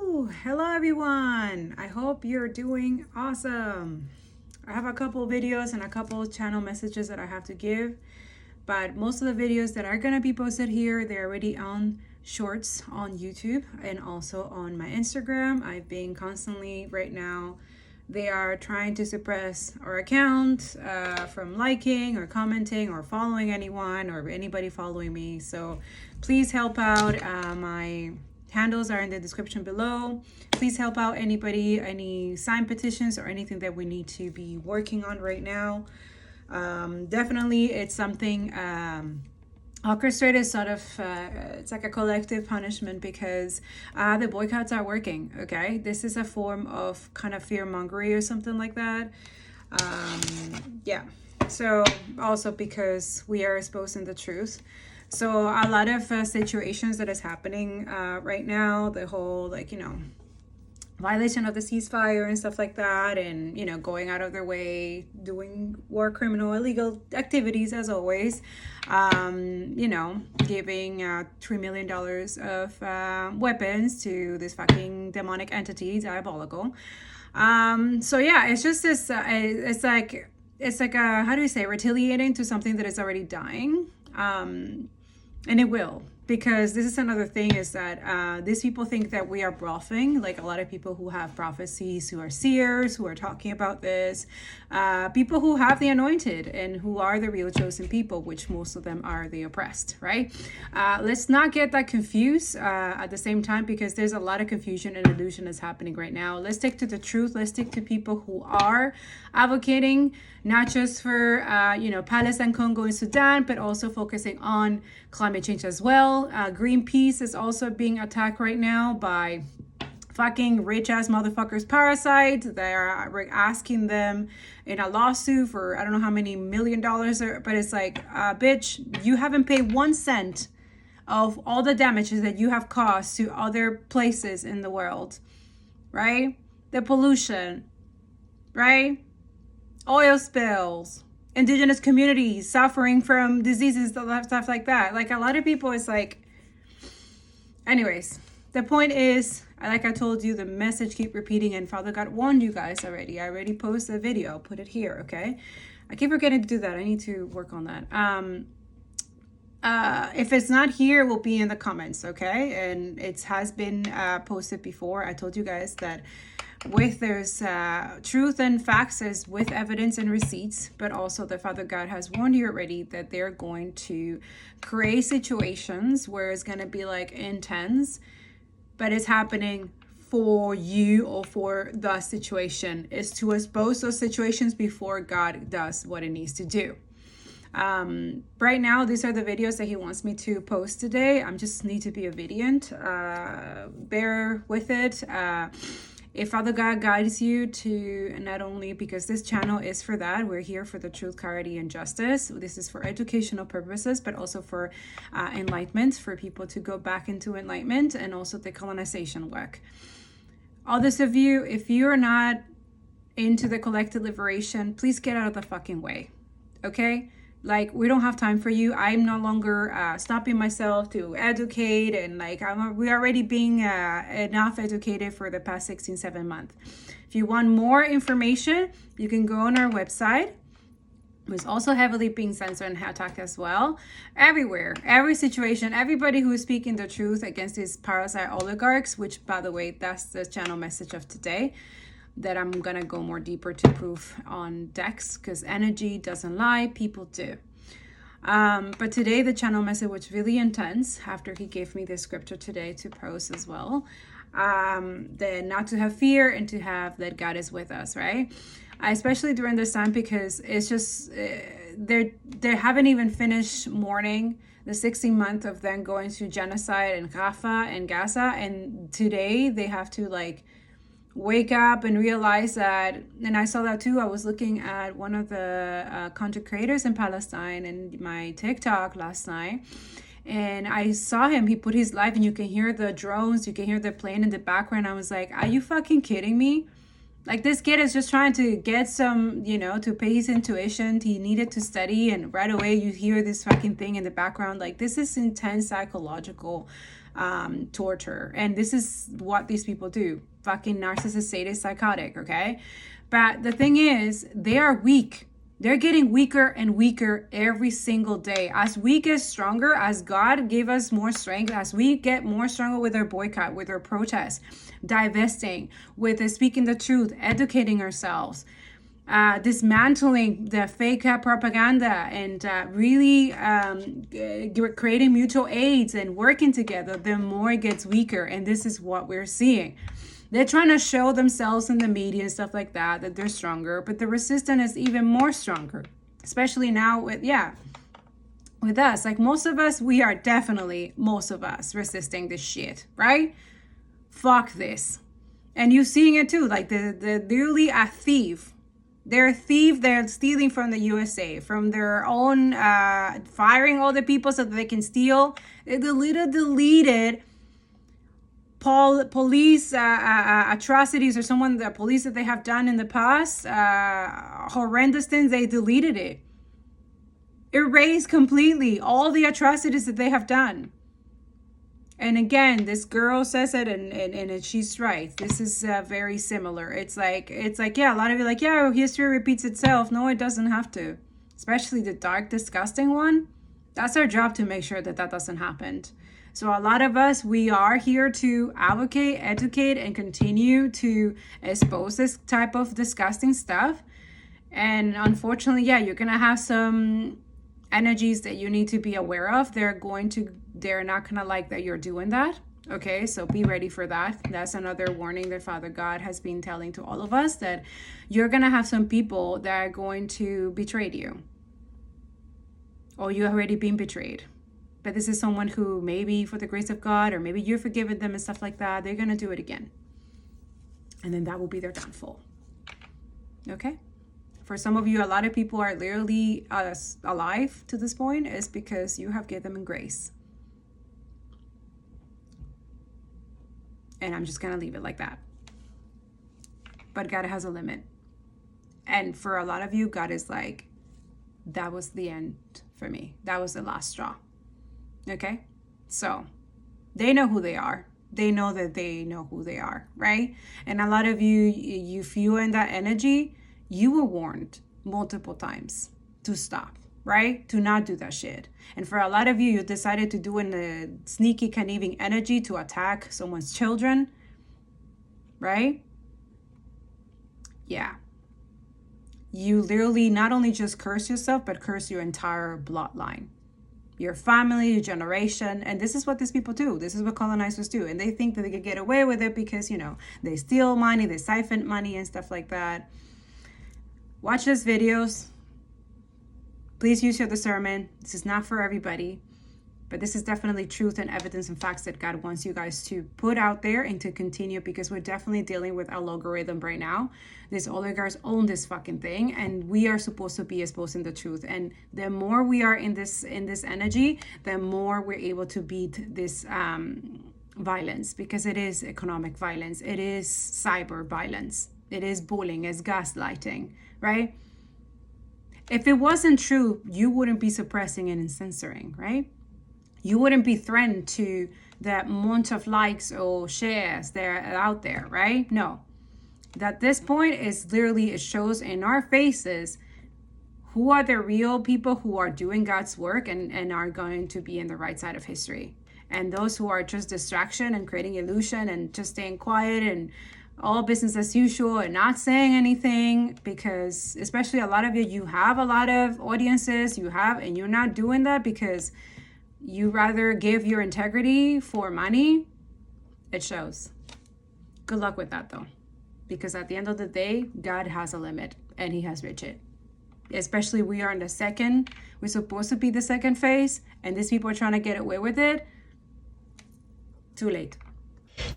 Hello everyone. I hope you're doing awesome. I have a couple videos and a couple channel messages that I have to give, but most of the videos that are going to be posted here, they're already on shorts on YouTube and also on my Instagram. I've been constantly right now, they are trying to suppress our account from liking or commenting or following anyone or anybody following me. So please help out. My handles are in the description below. Please help out anybody, any signed petitions or anything that we need to be working on right now. Definitely it's something orchestrated, sort of it's like a collective punishment because the boycotts are working. Okay, this is a form of kind of fear-mongering or something like that. Yeah, so also because we are exposing the truth. So a lot of situations that is happening right now, the whole violation of the ceasefire and stuff like that, and going out of their way, doing war criminal illegal activities as always, giving $3 million of weapons to this fucking demonic entity, diabolical. So yeah, it's just this it's like a, how do you say, retaliating to something that is already dying. And it will, because this is another thing, is that these people think that we are bluffing, like a lot of people who have prophecies, who are seers, who are talking about this, people who have the anointed and who are the real chosen people, which most of them are the oppressed, right? Let's not get that confused at the same time, because there's a lot of confusion and illusion that's happening right now. Let's stick to the truth. Let's stick to people who are advocating not just for Palestine, Congo, and Sudan, but also focusing on climate change as well. Greenpeace is also being attacked right now by fucking rich ass motherfuckers, parasites. They're asking them in a lawsuit for I don't know how many $1 million, but it's like, bitch, you haven't paid 1 cent of all the damages that you have caused to other places in the world, right? The pollution, right? Oil spills, indigenous communities suffering from diseases, stuff like that. Like a lot of people, it's like, anyways, the point is, like I told you, the message keep repeating, and Father God warned you guys already. I already posted a video, I'll put it here, okay? I keep forgetting to do that. I need to work on that. If it's not here, it will be in the comments, okay? And it has been posted before. I told you guys that there's truth and facts as with evidence and receipts, but also the Father God has warned you already that they're going to create situations where it's going to be like intense, but it's happening for you or for the situation. Is to expose those situations before God does what it needs to do. Right now, these are the videos that he wants me to post today. I just need to be obedient. Bear with it. If Father God guides you to, not only because this channel is for that, we're here for the truth, clarity, and justice. This is for educational purposes, but also for enlightenment, for people to go back into enlightenment, and also decolonization work. Others of you, if you're not into the collective liberation, please get out of the fucking way, okay? Like, we don't have time for you. I'm no longer stopping myself to educate, and we're already being enough educated for the past 7 months. If you want more information, you can go on our website. It's also heavily being censored and attacked as well. Everywhere, every situation, everybody who is speaking the truth against these parasite oligarchs, which, by the way, that's the channel message of today, that I'm gonna go more deeper to proof on decks, because energy doesn't lie, people do. But today the channel message was really intense after he gave me the scripture today to post as well. Then not to have fear and to have that God is with us, right? Especially during this time, because it's just they haven't even finished mourning the 16th month of them going to genocide in Rafah and Gaza, and today they have to wake up and realize that. And I saw that too. I was looking at one of the content creators in Palestine in my TikTok last night, and I saw him. He put his live, and you can hear the drones, you can hear the plane in the background. I was like, are you fucking kidding me? Like, this kid is just trying to get some, to pay his intuition. He needed to study, and right away you hear this fucking thing in the background. Like, this is intense psychological torture. And this is what these people do. Fucking narcissist, sadist, psychotic, okay? But the thing is, they are weak. They're getting weaker and weaker every single day. As we get stronger, as God gave us more strength, as we get more stronger with our boycott, with our protest, divesting, with speaking the truth, educating ourselves, dismantling the fake propaganda, and really creating mutual aids and working together, the more it gets weaker. And this is what we're seeing. They're trying to show themselves in the media and stuff like that they're stronger, but the resistance is even more stronger, especially now with us. Like most of us resisting this shit, right? Fuck this. And you're seeing it too, like they're literally a thief. They're a thief. They're stealing from the USA, from their own, firing all the people so that they can steal. They deleted police atrocities or the police that they have done in the past, horrendous things. They deleted it, erased completely all the atrocities that they have done. And again, this girl says it, and she's right. This is very similar. It's like yeah, a lot of you like, yeah, history repeats itself. No, it doesn't have to. Especially the dark, disgusting one. That's our job to make sure that doesn't happen. So a lot of us, we are here to advocate, educate, and continue to expose this type of disgusting stuff. And unfortunately, yeah, you're going to have some energies that you need to be aware of. They're not going to like that you're doing that. Okay, so be ready for that. That's another warning that Father God has been telling to all of us, that you're going to have some people that are going to betray you. Or you already been betrayed. But this is someone who maybe for the grace of God, or maybe you've forgiven them and stuff like that, they're going to do it again. And then that will be their downfall. Okay? For some of you, a lot of people are literally alive to this point is because you have given them grace. And I'm just going to leave it like that. But God has a limit. And for a lot of you, God is like, that was the end for me. That was the last straw. Okay? So they know who they are. They know that they know who they are, right? And a lot of you, if you in that energy, you were warned multiple times to stop, right? To not do that shit. And for a lot of you, you decided to do in a sneaky, conniving energy to attack someone's children, right? Yeah. You literally not only just curse yourself, but curse your entire bloodline. Your family, your generation. And this is what these people do. This is what colonizers do. And they think that they could get away with it because, they steal money, they siphon money and stuff like that. Watch these videos. Please use your discernment. This is not for everybody. But this is definitely truth and evidence and facts that God wants you guys to put out there and to continue, because we're definitely dealing with a logarithm right now. These oligarchs own this fucking thing, and we are supposed to be exposing the truth. And the more we are in this energy, the more we're able to beat this violence, because it is economic violence. It is cyber violence. It is bullying. It's gaslighting, right? If it wasn't true, you wouldn't be suppressing and censoring, right? You wouldn't be threatened to that amount of likes or shares that are out there, right? No. At this point, is literally, it shows in our faces who are the real people who are doing God's work and are going to be in the right side of history. And those who are just distraction and creating illusion and just staying quiet and all business as usual and not saying anything, because especially a lot of you have a lot of audiences, and you're not doing that because you rather give your integrity for money. It shows. Good luck with that though, because at the end of the day, God has a limit and he has reached it. Especially we are in the second, we're supposed to be the second phase, and these people are trying to get away with it. Too late.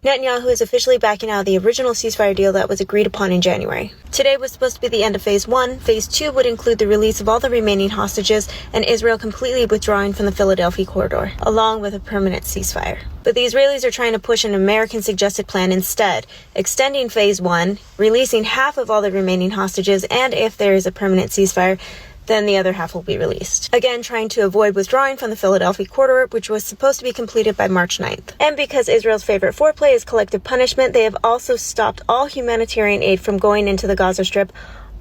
Netanyahu is officially backing out of the original ceasefire deal that was agreed upon in January. Today was supposed to be the end of Phase 1. Phase 2 would include the release of all the remaining hostages and Israel completely withdrawing from the Philadelphia corridor, along with a permanent ceasefire. But the Israelis are trying to push an American-suggested plan instead, extending Phase 1, releasing half of all the remaining hostages, and if there is a permanent ceasefire, then the other half will be released. Again, trying to avoid withdrawing from the Philadelphia corridor, which was supposed to be completed by March 9th. And because Israel's favorite foreplay is collective punishment, they have also stopped all humanitarian aid from going into the Gaza Strip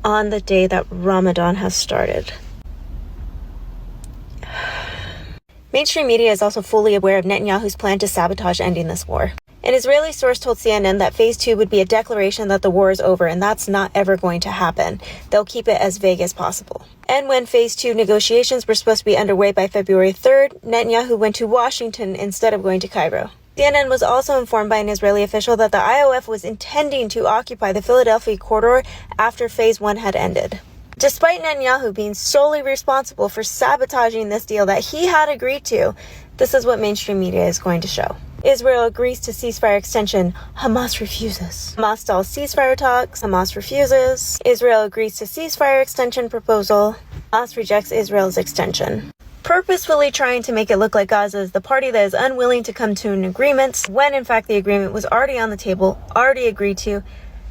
on the day that Ramadan has started. Mainstream media is also fully aware of Netanyahu's plan to sabotage ending this war. An Israeli source told CNN that Phase 2 would be a declaration that the war is over, and that's not ever going to happen. They'll keep it as vague as possible. And when Phase 2 negotiations were supposed to be underway by February 3rd, Netanyahu went to Washington instead of going to Cairo. CNN was also informed by an Israeli official that the IOF was intending to occupy the Philadelphia corridor after Phase 1 had ended. Despite Netanyahu being solely responsible for sabotaging this deal that he had agreed to, this is what mainstream media is going to show. Israel agrees to ceasefire extension. Hamas refuses. Hamas stalls ceasefire talks. Hamas refuses. Israel agrees to ceasefire extension proposal. Hamas rejects Israel's extension. Purposefully trying to make it look like Gaza is the party that is unwilling to come to an agreement, when in fact the agreement was already on the table, already agreed to,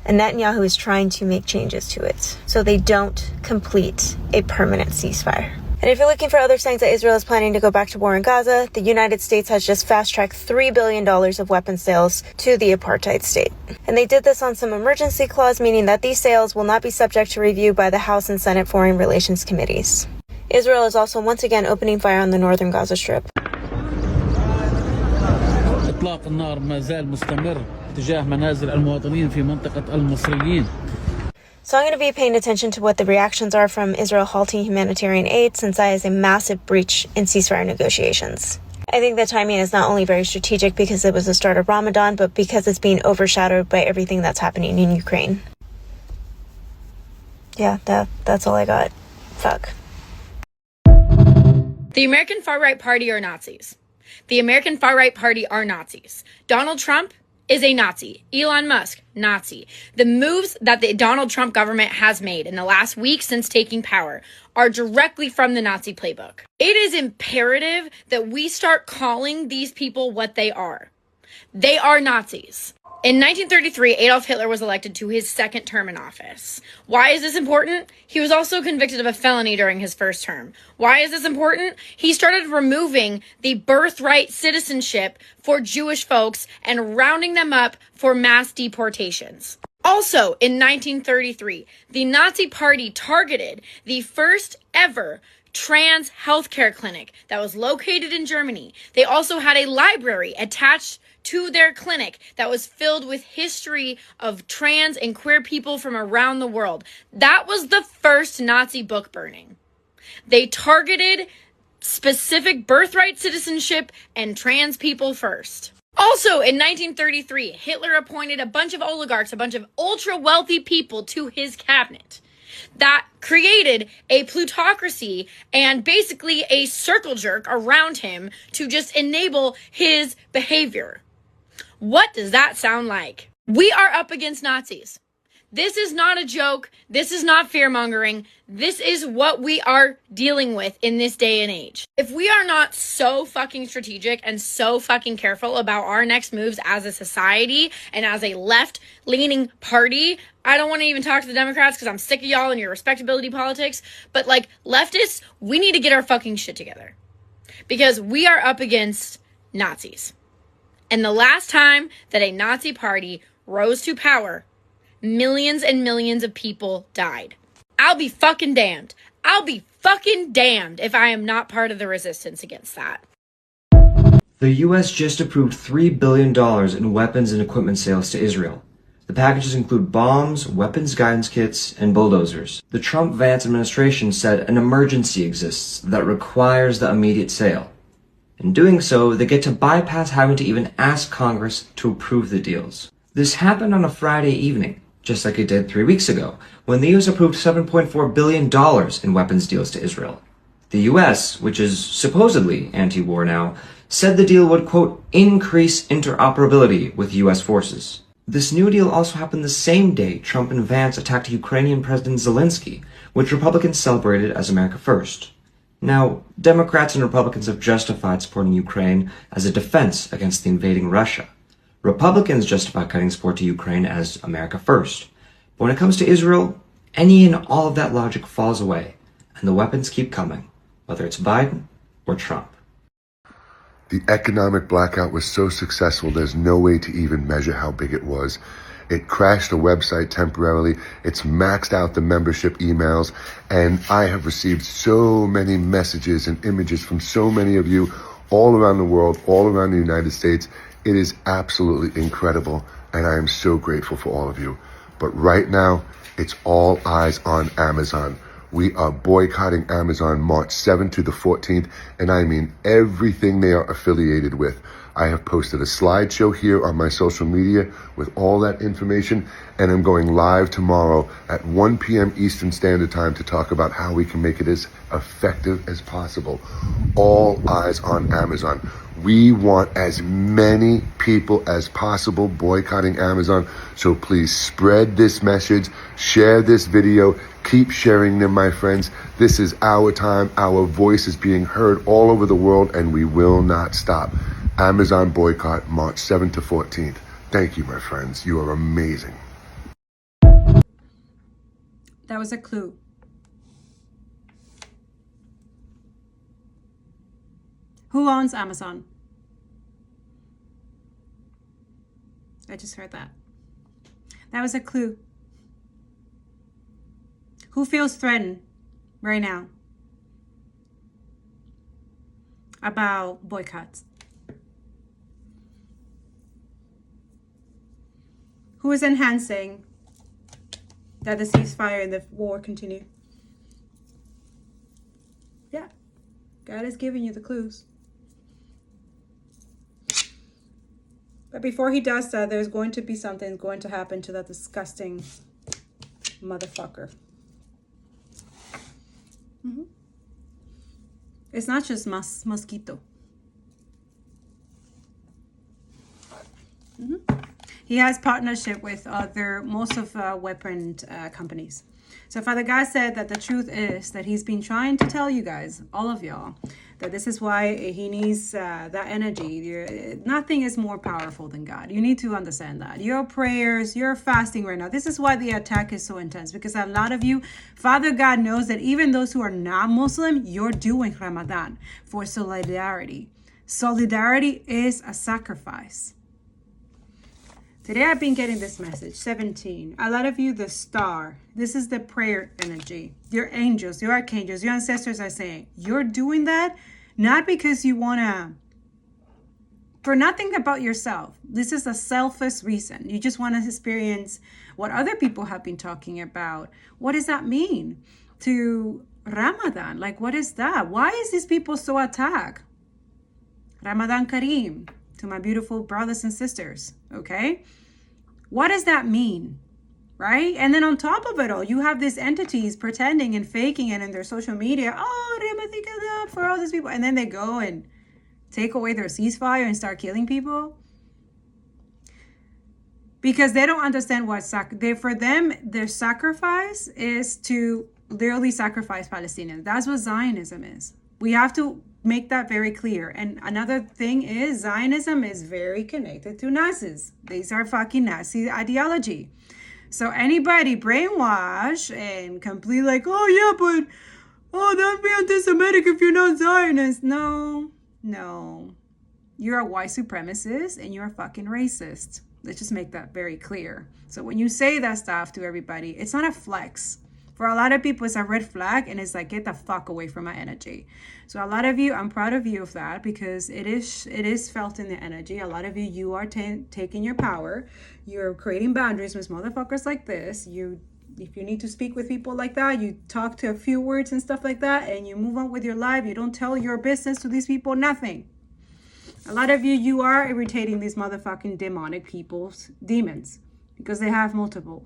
and Netanyahu is trying to make changes to it so they don't complete a permanent ceasefire. And if you're looking for other signs that Israel is planning to go back to war in Gaza, the United States has just fast-tracked $3 billion of weapons sales to the apartheid state. And they did this on some emergency clause, meaning that these sales will not be subject to review by the House and Senate Foreign Relations Committees. Israel is also once again opening fire on the northern Gaza Strip. إطلاق النار ما زال مستمر تجاه منازل المواطنين في منطقة المصريين. So I'm going to be paying attention to what the reactions are from Israel halting humanitarian aid, since that is a massive breach in ceasefire negotiations. I think the timing is not only very strategic because it was the start of Ramadan, but because it's being overshadowed by everything that's happening in Ukraine. Yeah, that's all I got. Fuck. The American far-right party are Nazis. The American far-right party are Nazis. Donald Trump is a Nazi. Elon Musk, Nazi. The moves that the Donald Trump government has made in the last week since taking power are directly from the Nazi playbook. It is imperative that we start calling these people what they are. They are Nazis. In 1933, Adolf Hitler was elected to his second term in office. Why is this important? He was also convicted of a felony during his first term. Why is this important? He started removing the birthright citizenship for Jewish folks and rounding them up for mass deportations. Also, in 1933, the Nazi Party targeted the first ever trans healthcare clinic that was located in Germany. They also had a library attached to their clinic that was filled with history of trans and queer people from around the world. That was the first Nazi book burning. They targeted specific birthright citizenship and trans people first. Also, in 1933, Hitler appointed a bunch of oligarchs, a bunch of ultra-wealthy people to his cabinet that created a plutocracy and basically a circle jerk around him to just enable his behavior. What does that sound like? We are up against Nazis. This is not a joke. This is not fear-mongering. This is what we are dealing with in this day and age. If we are not so fucking strategic and so fucking careful about our next moves as a society and as a left-leaning party, I don't want to even talk to the Democrats because I'm sick of y'all and your respectability politics, but like leftists, we need to get our fucking shit together because we are up against Nazis. And the last time that a Nazi party rose to power, millions and millions of people died. I'll be fucking damned. I'll be fucking damned if I am not part of the resistance against that. The U.S. just approved $3 billion in weapons and equipment sales to Israel. The packages include bombs, weapons guidance kits, and bulldozers. The Trump-Vance administration said an emergency exists that requires the immediate sale. In doing so, they get to bypass having to even ask Congress to approve the deals. This happened on a Friday evening, just like it did 3 weeks ago, when the U.S. approved $7.4 billion in weapons deals to Israel. The U.S., which is supposedly anti-war now, said the deal would, quote, increase interoperability with U.S. forces. This new deal also happened the same day Trump and Vance attacked Ukrainian President Zelensky, which Republicans celebrated as America First. Now, Democrats and Republicans have justified supporting Ukraine as a defense against the invading Russia. Republicans justify cutting support to Ukraine as America First. But when it comes to Israel, any and all of that logic falls away, And the weapons keep coming, whether it's Biden or Trump. The economic blackout was so successful, there's no way to even measure how big it was. It crashed the website temporarily. It's maxed out the membership emails. And I have received so many messages and images from so many of you all around the world, all around the United States. It is absolutely incredible. And I am so grateful for all of you. But right now, it's all eyes on Amazon. We are boycotting Amazon March 7th to the 14th, and I mean everything they are affiliated with. I have posted a slideshow here on my social media with all that information, and I'm going live tomorrow at 1 p.m. Eastern Standard Time to talk about how we can make it as effective as possible. All eyes on Amazon. We want as many people as possible boycotting Amazon, so please spread this message, share this video, keep sharing them, my friends. This is our time. Our voice is being heard all over the world, and we will not stop. Amazon boycott, March 7th to 14th. Thank you, my friends. You are amazing. That was a clue. Who owns Amazon? I just heard that. That was a clue. Who feels threatened right now about boycotts? Who is enhancing that the ceasefire and the war continue? Yeah, God is giving you the clues. But before he does that, there's going to be something going to happen to that disgusting motherfucker. Mm-hmm. It's not just mosquito. Mm-hmm. He has partnership with most of weapon companies. So Father God said that the truth is that he's been trying to tell you guys, all of y'all, that this is why he needs that energy. Nothing is more powerful than God. You need to understand that. Your prayers, your fasting right now. This is why the attack is so intense, because a lot of you, Father God knows that even those who are not Muslim, you're doing Ramadan for solidarity. Solidarity is a sacrifice. Today I've been getting this message, 17. A lot of you, the star. This is the prayer energy. Your angels, your archangels, your ancestors are saying, you're doing that not because you want to, for nothing about yourself. This is a selfish reason. You just want to experience what other people have been talking about. What does that mean to Ramadan? Like, what is that? Why is these people so attacked? Ramadan Kareem, to my beautiful brothers and sisters, okay? What does that mean, right? And then on top of it all, you have these entities pretending and faking it in their social media. Oh, for all these people. And then they go and take away their ceasefire and start killing people. Because they don't understand what for them, their sacrifice is to literally sacrifice Palestinians. That's what Zionism is. We have to make that very clear. And another thing is Zionism is very connected to Nazis. These are fucking Nazi ideology. So anybody brainwashed and completely like, oh yeah, but don't be anti-Semitic if you're not Zionist. No. You're a white supremacist and you're a fucking racist. Let's just make that very clear. So when you say that stuff to everybody, it's not a flex. For a lot of people, it's a red flag, and it's like, get the fuck away from my energy. So a lot of you, I'm proud of you of that, because it is felt in the energy. A lot of you are taking your power. You're creating boundaries with motherfuckers like this. If you need to speak with people like that, you talk to a few words and stuff like that, and you move on with your life. You don't tell your business to these people, nothing. A lot of you are irritating these motherfucking demonic demons, because they have multiple.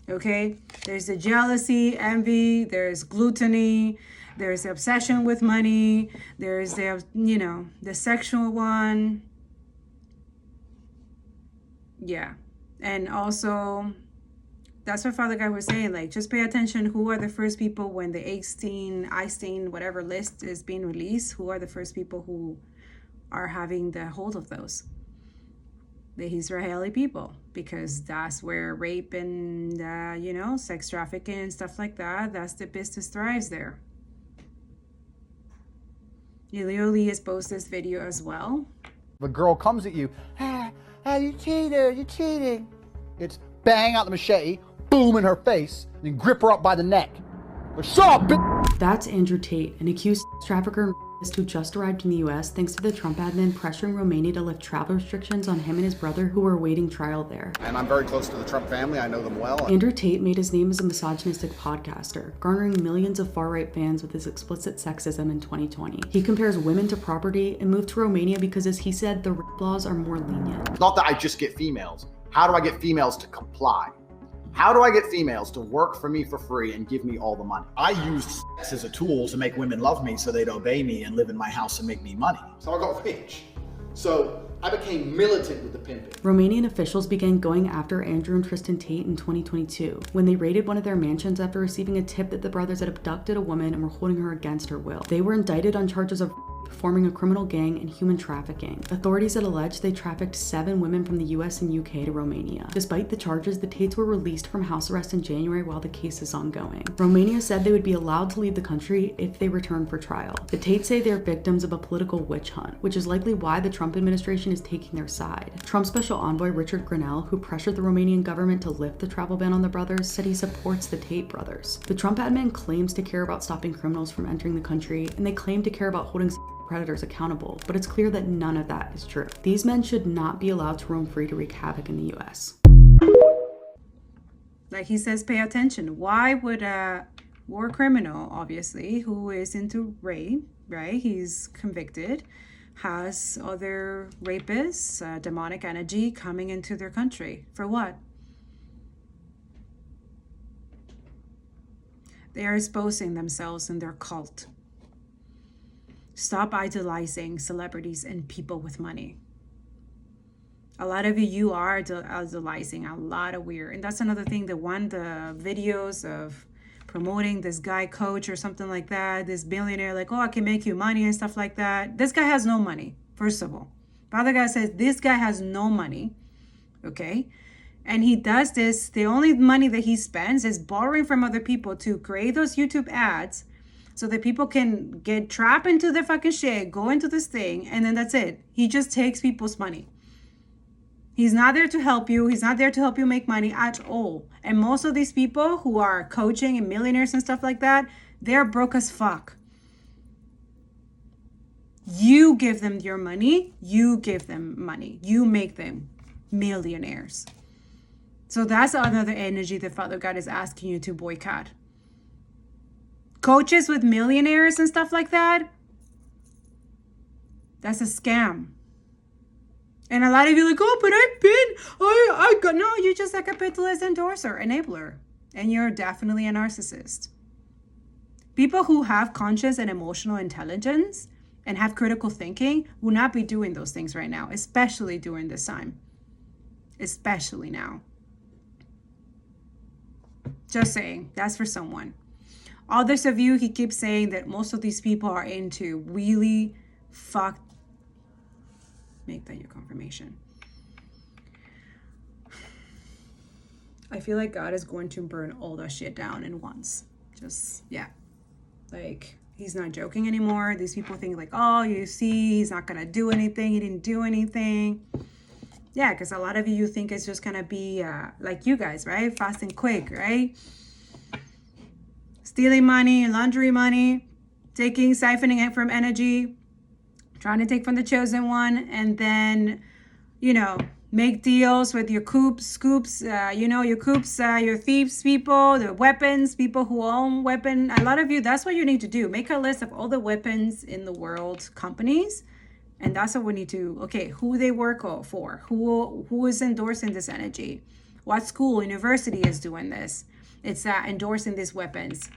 Okay, there's the jealousy, envy, there's gluttony, there's the obsession with money, there's the sexual one. Yeah. And also, that's what Father God was saying, like, just pay attention. Who are the first people when the Einstein, whatever list is being released? Who are the first people who are having the hold of those? The Israeli people, because that's where rape and sex trafficking and stuff like that, that's the business thrives there. Leo Lee has posted this video as well. If a girl comes at you, you cheated, you cheating. It's bang out the machete, boom in her face, and then grip her up by the neck. Like, shut up, bitch! That's Andrew Tate, an accused trafficker and who just arrived in the US thanks to the Trump admin pressuring Romania to lift travel restrictions on him and his brother who were awaiting trial there. And I'm very close to the Trump family. I know them well. Andrew Tate made his name as a misogynistic podcaster, garnering millions of far-right fans with his explicit sexism in 2020. He compares women to property and moved to Romania because, as he said, the rape laws are more lenient. It's not that I just get females. How do I get females to comply? How do I get females to work for me for free and give me all the money? I used sex as a tool to make women love me so they'd obey me and live in my house and make me money. So I got rich. So I became militant with the pimping. Romanian officials began going after Andrew and Tristan Tate in 2022 when they raided one of their mansions after receiving a tip that the brothers had abducted a woman and were holding her against her will. They were indicted on charges of forming a criminal gang and human trafficking. Authorities had alleged they trafficked 7 women from the US and UK to Romania. Despite the charges, the Tates were released from house arrest in January while the case is ongoing. Romania said they would be allowed to leave the country if they returned for trial. The Tates say they're victims of a political witch hunt, which is likely why the Trump administration is taking their side. Trump Special Envoy Richard Grenell, who pressured the Romanian government to lift the travel ban on the brothers, said he supports the Tate brothers. The Trump admin claims to care about stopping criminals from entering the country, and they claim to care about holding predators accountable, but it's clear that none of that is true. These men should not be allowed to roam free to wreak havoc in the US. Like he says, pay attention. Why would a war criminal, obviously, who is into rape, right? He's convicted, has other rapists, demonic energy coming into their country. For what? They are exposing themselves in their cult. Stop idolizing celebrities and people with money. A lot of you are idolizing a lot of weird. And that's another thing, the videos of promoting this guy coach or something like that, this billionaire, like, oh, I can make you money and stuff like that. This guy has no money, first of all. The other guy says this guy has no money, okay? And he does this, the only money that he spends is borrowing from other people to create those YouTube ads so that people can get trapped into the fucking shit, go into this thing, and then that's it. He just takes people's money. He's not there to help you. He's not there to help you make money at all. And most of these people who are coaching and millionaires and stuff like that, they're broke as fuck. You give them your money. You give them money. You make them millionaires. So that's another energy that Father God is asking you to boycott. Coaches with millionaires and stuff like that, that's a scam. And a lot of you are like, oh, but I got, no, you're just a capitalist endorser, enabler. And you're definitely a narcissist. People who have conscious and emotional intelligence and have critical thinking will not be doing those things right now, especially during this time. Especially now. Just saying, that's for someone. Others of you, he keeps saying that most of these people are into really fucked. Make that your confirmation. I feel like God is going to burn all that shit down in once. Just, yeah. Like, he's not joking anymore. These people think like, oh, you see, he's not going to do anything. He didn't do anything. Yeah, because a lot of you think it's just going to be like you guys, right? Fast and quick, right? Stealing money, laundry money, siphoning it from energy, trying to take from the chosen one, and then, make deals with your scoops, your thieves people, the weapons, people who own weapon. A lot of you, that's what you need to do. Make a list of all the weapons in the world, companies, and that's what we need to, okay, who they work for, who is endorsing this energy, what school, university is doing this. It's endorsing these weapons.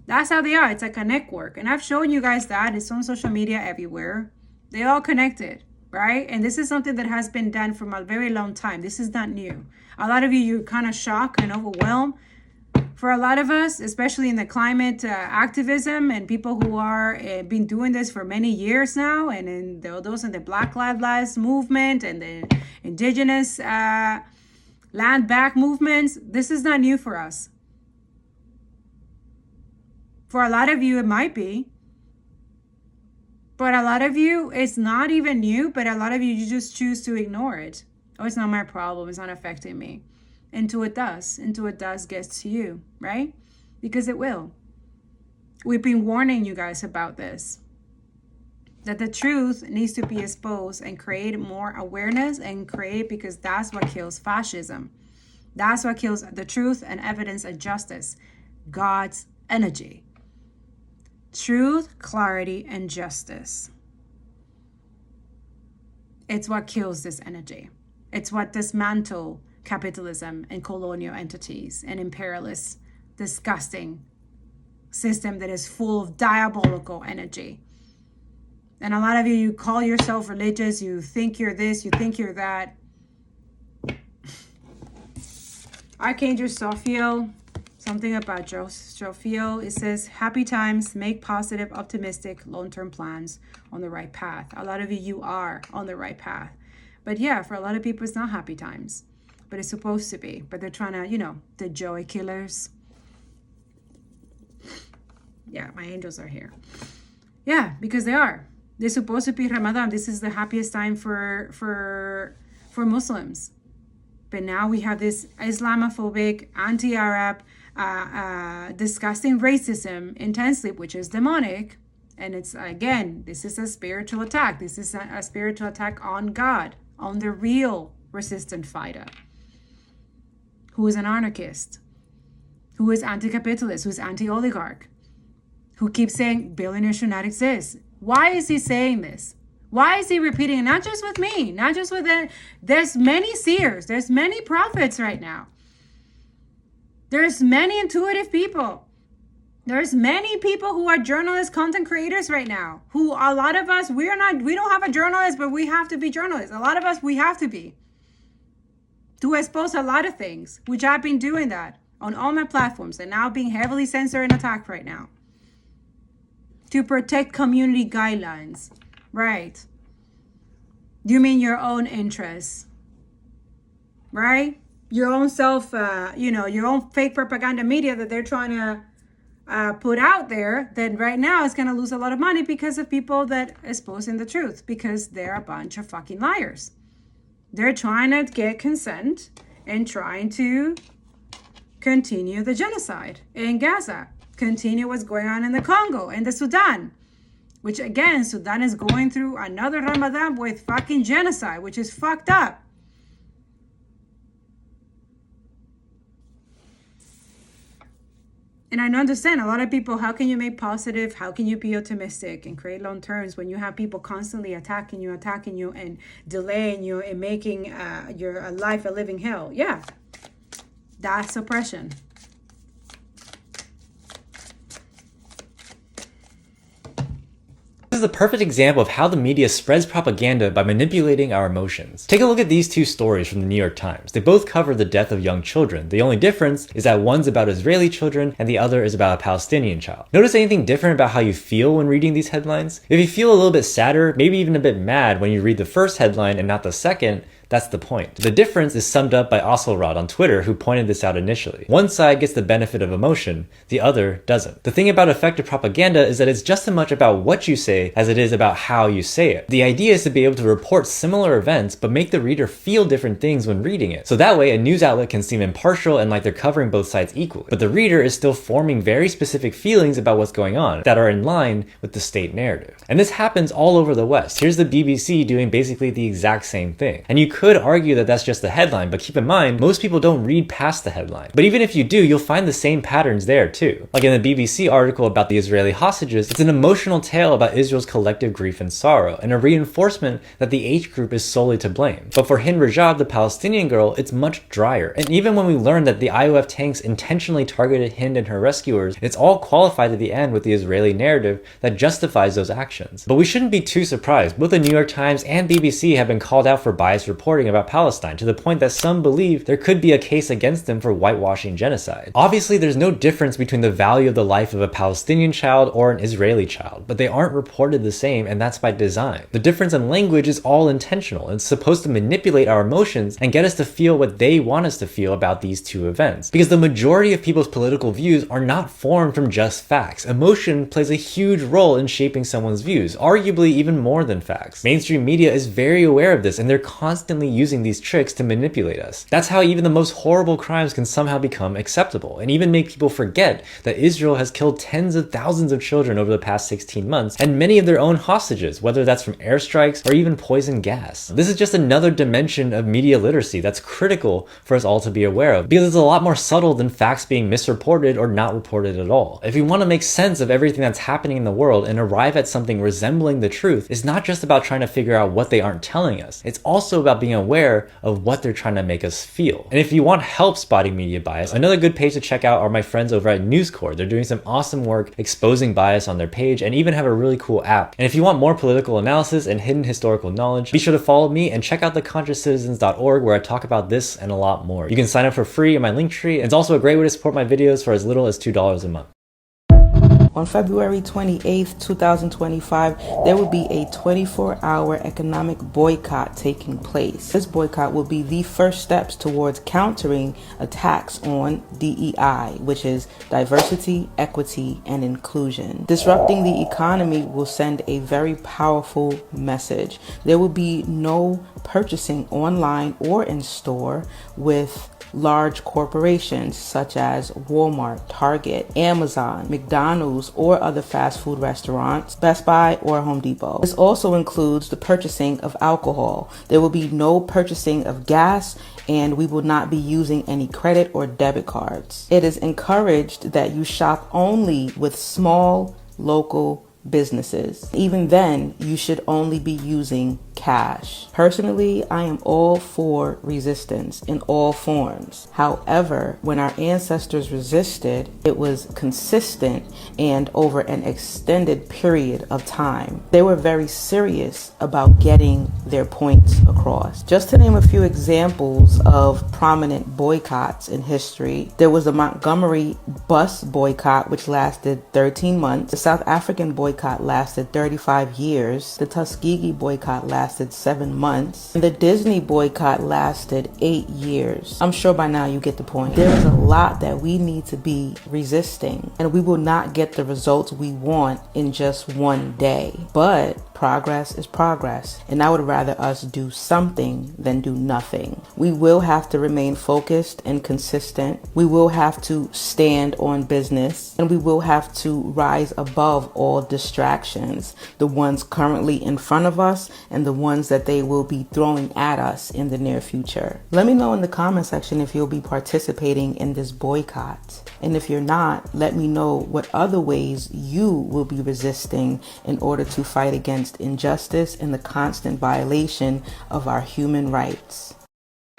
That's how they are. It's like a network. And I've shown you guys that. It's on social media everywhere. They all connected, right? And this is something that has been done for a very long time. This is not new. A lot of you're kind of shocked and overwhelmed. For a lot of us, especially in the climate activism and people who are been doing this for many years now, and in those in the Black Lives movement and the indigenous land back movements, this is not new for us. For a lot of you, it might be. But a lot of you, it's not even you, but a lot of you just choose to ignore it. Oh, it's not my problem. It's not affecting me. Until it does. Until it does get to you, right? Because it will. We've been warning you guys about this. That the truth needs to be exposed and create more awareness and create, because that's what kills fascism. That's what kills the truth and evidence and justice. God's energy. Truth, clarity, and justice. It's what kills this energy. It's what dismantles capitalism and colonial entities and imperialist, disgusting system that is full of diabolical energy. And a lot of you call yourself religious, you think you're this, you think you're that. Archangel Sophiel, something about Sophiel, it says, happy times, make positive, optimistic, long-term plans on the right path. A lot of you are on the right path. But yeah, for a lot of people, it's not happy times. But it's supposed to be. But they're trying to, the joy killers. Yeah, my angels are here. Yeah, because they are. They're supposed to be Ramadan. This is the happiest time for Muslims. But now we have this Islamophobic, anti-Arab, disgusting racism intensely, which is demonic. And it's, again, this is a spiritual attack. This is a spiritual attack on God, on the real resistant fighter, who is an anarchist, who is anti-capitalist, who is anti-oligarch, who keeps saying billionaires should not exist. Why is he saying this? Why is he repeating it? Not just with me, not just with it. There's many seers. There's many prophets right now. There's many intuitive people. There's many people who are journalists, content creators right now. Who a lot of us, we don't have a journalist, but we have to be journalists. A lot of us, we have to be. To expose a lot of things, which I've been doing that on all my platforms and now being heavily censored and attacked right now. To protect community guidelines. Right. You mean your own interests, right? Your own self, your own fake propaganda media that they're trying to put out there, that right now is going to lose a lot of money because of people that exposing the truth, because they're a bunch of fucking liars. They're trying to get consent and trying to continue the genocide in Gaza, continue what's going on in the Congo and the Sudan. Which again, Sudan is going through another Ramadan with fucking genocide, which is fucked up. And I don't understand, a lot of people, how can you make positive, how can you be optimistic and create long terms when you have people constantly attacking you and delaying you and making your life a living hell? Yeah, that's oppression. This is the perfect example of how the media spreads propaganda by manipulating our emotions. Take a look at these two stories from the New York Times. They both cover the death of young children. The only difference is that one's about Israeli children and the other is about a Palestinian child. Notice anything different about how you feel when reading these headlines? If you feel a little bit sadder, maybe even a bit mad when you read the first headline and not the second, that's the point. The difference is summed up by Osselrod on Twitter, who pointed this out initially. One side gets the benefit of emotion, the other doesn't. The thing about effective propaganda is that it's just as much about what you say as it is about how you say it. The idea is to be able to report similar events, but make the reader feel different things when reading it. So that way, a news outlet can seem impartial and like they're covering both sides equally. But the reader is still forming very specific feelings about what's going on that are in line with the state narrative. And this happens all over the West. Here's the BBC doing basically the exact same thing. And you could argue that that's just the headline, but keep in mind, most people don't read past the headline. But even if you do, you'll find the same patterns there too. Like in the BBC article about the Israeli hostages, it's an emotional tale about Israel's collective grief and sorrow, and a reinforcement that the H group is solely to blame. But for Hind Rajab, the Palestinian girl, it's much drier. And even when we learn that the IOF tanks intentionally targeted Hind and her rescuers, it's all qualified at the end with the Israeli narrative that justifies those actions. But we shouldn't be too surprised. Both the New York Times and BBC have been called out for biased reporting reporting about Palestine, to the point that some believe there could be a case against them for whitewashing genocide. Obviously, there's no difference between the value of the life of a Palestinian child or an Israeli child, but they aren't reported the same, and that's by design. The difference in language is all intentional, and it's supposed to manipulate our emotions and get us to feel what they want us to feel about these two events. Because the majority of people's political views are not formed from just facts. Emotion plays a huge role in shaping someone's views, arguably even more than facts. Mainstream media is very aware of this, and they're constantly using these tricks to manipulate us. That's how even the most horrible crimes can somehow become acceptable, and even make people forget that Israel has killed tens of thousands of children over the past 16 months, and many of their own hostages, whether that's from airstrikes or even poison gas. This is just another dimension of media literacy that's critical for us all to be aware of, because it's a lot more subtle than facts being misreported or not reported at all. If we want to make sense of everything that's happening in the world and arrive at something resembling the truth, it's not just about trying to figure out what they aren't telling us. It's also about being aware of what they're trying to make us feel. And if you want help spotting media bias, another good page to check out are my friends over at News Corps. They're doing some awesome work exposing bias on their page and even have a really cool app. And if you want more political analysis and hidden historical knowledge, be sure to follow me and check out theconsciouscitizens.org, where I talk about this and a lot more. You can sign up for free in my link tree, and it's also a great way to support my videos for as little as $2 a month. On February 28th, 2025, there will be a 24-hour economic boycott taking place. This boycott will be the first steps towards countering attacks on DEI, which is diversity, equity, and inclusion. Disrupting the economy will send a very powerful message. There will be no purchasing online or in store with large corporations such as Walmart, Target, Amazon, McDonald's, or other fast food restaurants, Best Buy, or Home Depot. This also includes the purchasing of alcohol. There will be no purchasing of gas, and we will not be using any credit or debit cards. It is encouraged that you shop only with small, local businesses. Even then, you should only be using cash. Personally, I am all for resistance in all forms. However, when our ancestors resisted, it was consistent and over an extended period of time. They were very serious about getting their points across. Just to name a few examples of prominent boycotts in history, there was the Montgomery bus boycott, which lasted 13 months. The South African boycott lasted 35 years. The Tuskegee boycott lasted 7 months. And the Disney boycott lasted 8 years. I'm sure by now you get the point. There is a lot that we need to be resisting, and we will not get the results we want in just one day. But progress is progress, and I would rather us do something than do nothing. We will have to remain focused and consistent. We will have to stand on business, and we will have to rise above all distractions, the ones currently in front of us and the ones that they will be throwing at us in the near future. Let me know in the comment section if you'll be participating in this boycott. And if you're not, let me know what other ways you will be resisting in order to fight against injustice and the constant violation of our human rights.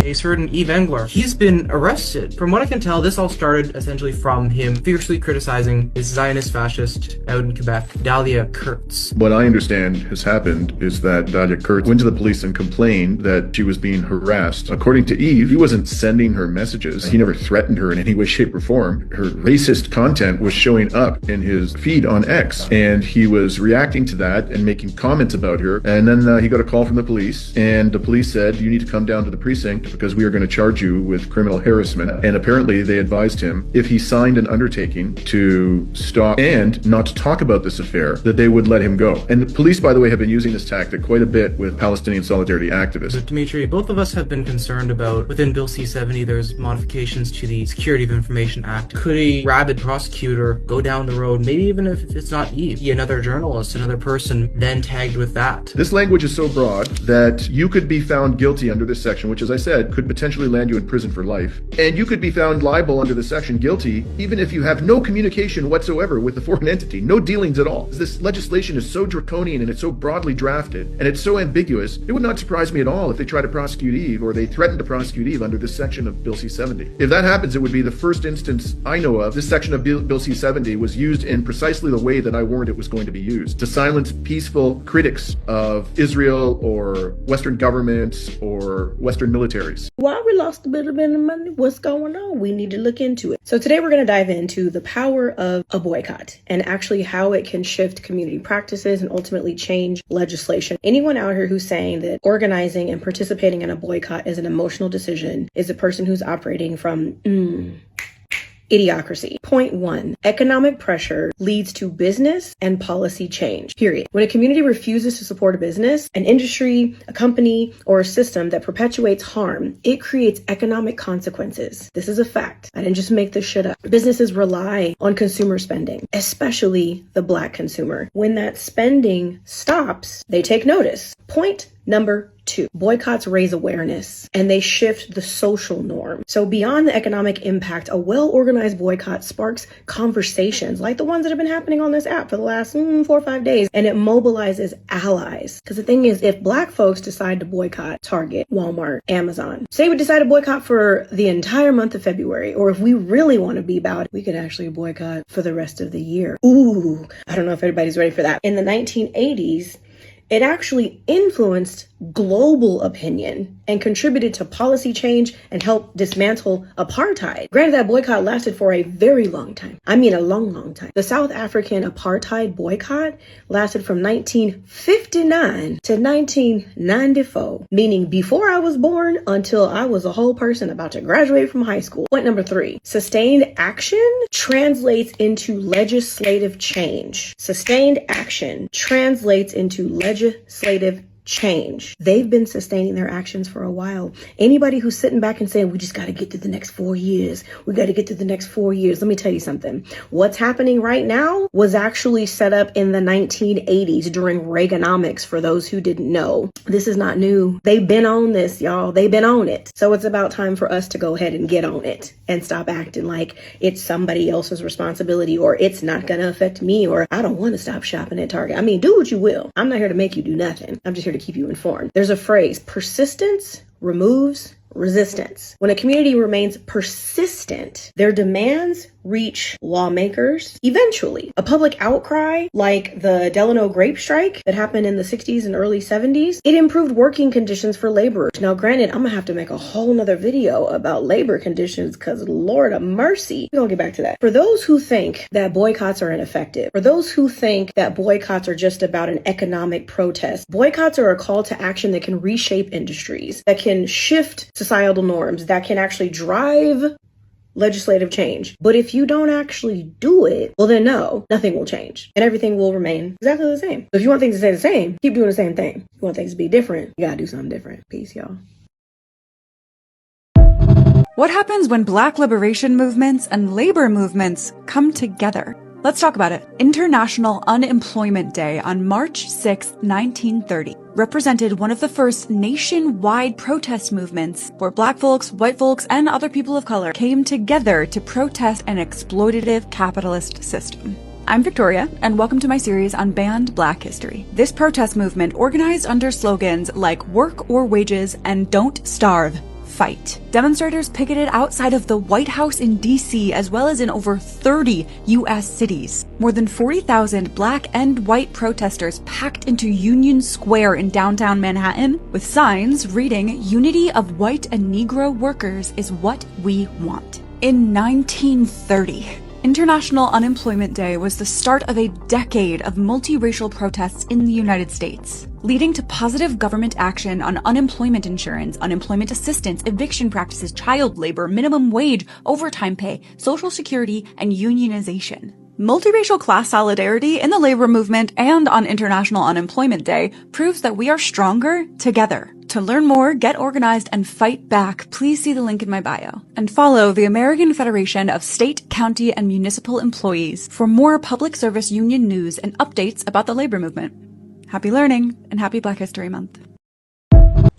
A certain Eve Engler. He's been arrested. From what I can tell, this all started essentially from him fiercely criticizing this Zionist fascist out in Quebec, Dahlia Kurtz. What I understand has happened is that Dahlia Kurtz went to the police and complained that she was being harassed. According to Eve, he wasn't sending her messages. He never threatened her in any way, shape, or form. Her racist content was showing up in his feed on X, and he was reacting to that and making comments about her. And then he got a call from the police, and the police said, "You need to come down to the precinct because we are going to charge you with criminal harassment." And apparently they advised him if he signed an undertaking to stop and not to talk about this affair, that they would let him go. And the police, by the way, have been using this tactic quite a bit with Palestinian solidarity activists. But Dimitri, both of us have been concerned about, within Bill C-70, there's modifications to the Security of Information Act. Could a rabid prosecutor go down the road, maybe even if it's not Eve, be another journalist, another person, then tagged with that? This language is so broad that you could be found guilty under this section, which, as I said, said could potentially land you in prison for life. And you could be found liable under the section guilty, even if you have no communication whatsoever with the foreign entity, no dealings at all. This legislation is so draconian and it's so broadly drafted and it's so ambiguous, it would not surprise me at all if they try to prosecute Eve or they threaten to prosecute Eve under this section of Bill C-70. If that happens, it would be the first instance I know of. This section of Bill C-70 was used in precisely the way that I warned it was going to be used, to silence peaceful critics of Israel or Western governments or Western militaries. Why we lost a bit of money? What's going on? We need to look into it. So today we're going to dive into the power of a boycott and actually how it can shift community practices and ultimately change legislation. Anyone out here who's saying that organizing and participating in a boycott is an emotional decision is a person who's operating from idiocracy. Point 1, economic pressure leads to business and policy change, period. When a community refuses to support a business, an industry, a company, or a system that perpetuates harm, it creates economic consequences. This is a fact. I didn't just make this shit up. Businesses rely on consumer spending, especially the Black consumer. When that spending stops, they take notice. Point number 2, boycotts raise awareness and they shift the social norm. So beyond the economic impact, a well-organized boycott sparks conversations like the ones that have been happening on this app for the last 4 or 5 days, and it mobilizes allies. Because the thing is, if Black folks decide to boycott Target, Walmart, Amazon, say we decide to boycott for the entire month of February, or if we really want to be about it, we could actually boycott for the rest of the year. Ooh, I don't know if everybody's ready for that. In the 1980s, it actually influenced global opinion and contributed to policy change and helped dismantle apartheid. Granted, that boycott lasted for a very long time. I mean, a long, long time. The South African apartheid boycott lasted from 1959 to 1994, meaning before I was born until I was a whole person about to graduate from high school. Point number 3, sustained action translates into legislative change. Sustained action translates into legislative change. They've been sustaining their actions for a while. Anybody who's sitting back and saying, we just got to get to the next 4 years. We got to get to the next 4 years. Let me tell you something. What's happening right now was actually set up in the 1980s during Reaganomics, for those who didn't know. This is not new. They've been on this, y'all. They've been on it. So it's about time for us to go ahead and get on it and stop acting like it's somebody else's responsibility or it's not going to affect me or I don't want to stop shopping at Target. I mean, do what you will. I'm not here to make you do nothing. I'm just here to keep you informed. There's a phrase, persistence removes resistance. When a community remains persistent, their demands reach lawmakers. Eventually, a public outcry like the Delano grape strike that happened in the 60s and early 70s, it improved working conditions for laborers. Now, granted, I'm gonna have to make a whole nother video about labor conditions because Lord of mercy, we're gonna get back to that. For those who think that boycotts are ineffective, for those who think that boycotts are just about an economic protest, boycotts are a call to action that can reshape industries, that can shift societal norms, that can actually drive legislative change. But if you don't actually do it, well then no, nothing will change and everything will remain exactly the same. So if you want things to stay the same, keep doing the same thing. If you want things to be different, you gotta do something different. Peace, y'all. What happens when Black liberation movements and labor movements come together? Let's talk about it. International Unemployment Day on March 6, 1930, represented one of the first nationwide protest movements where Black folks, white folks, and other people of color came together to protest an exploitative capitalist system. I'm Victoria, and welcome to my series on banned Black history. This protest movement organized under slogans like "Work or Wages" and "Don't Starve, Fight." Demonstrators picketed outside of the White House in DC as well as in over 30 U.S. cities. More than 40,000 Black and white protesters packed into Union Square in downtown Manhattan with signs reading, "Unity of white and Negro workers is what we want." In 1930, International Unemployment Day was the start of a decade of multiracial protests in the United States, leading to positive government action on unemployment insurance, unemployment assistance, eviction practices, child labor, minimum wage, overtime pay, Social Security, and unionization. Multiracial class solidarity in the labor movement and on International Unemployment Day proves that we are stronger together. To learn more, get organized, and fight back, please see the link in my bio. And follow the American Federation of State, County, and Municipal Employees for more public service union news and updates about the labor movement. Happy learning, and happy Black History Month.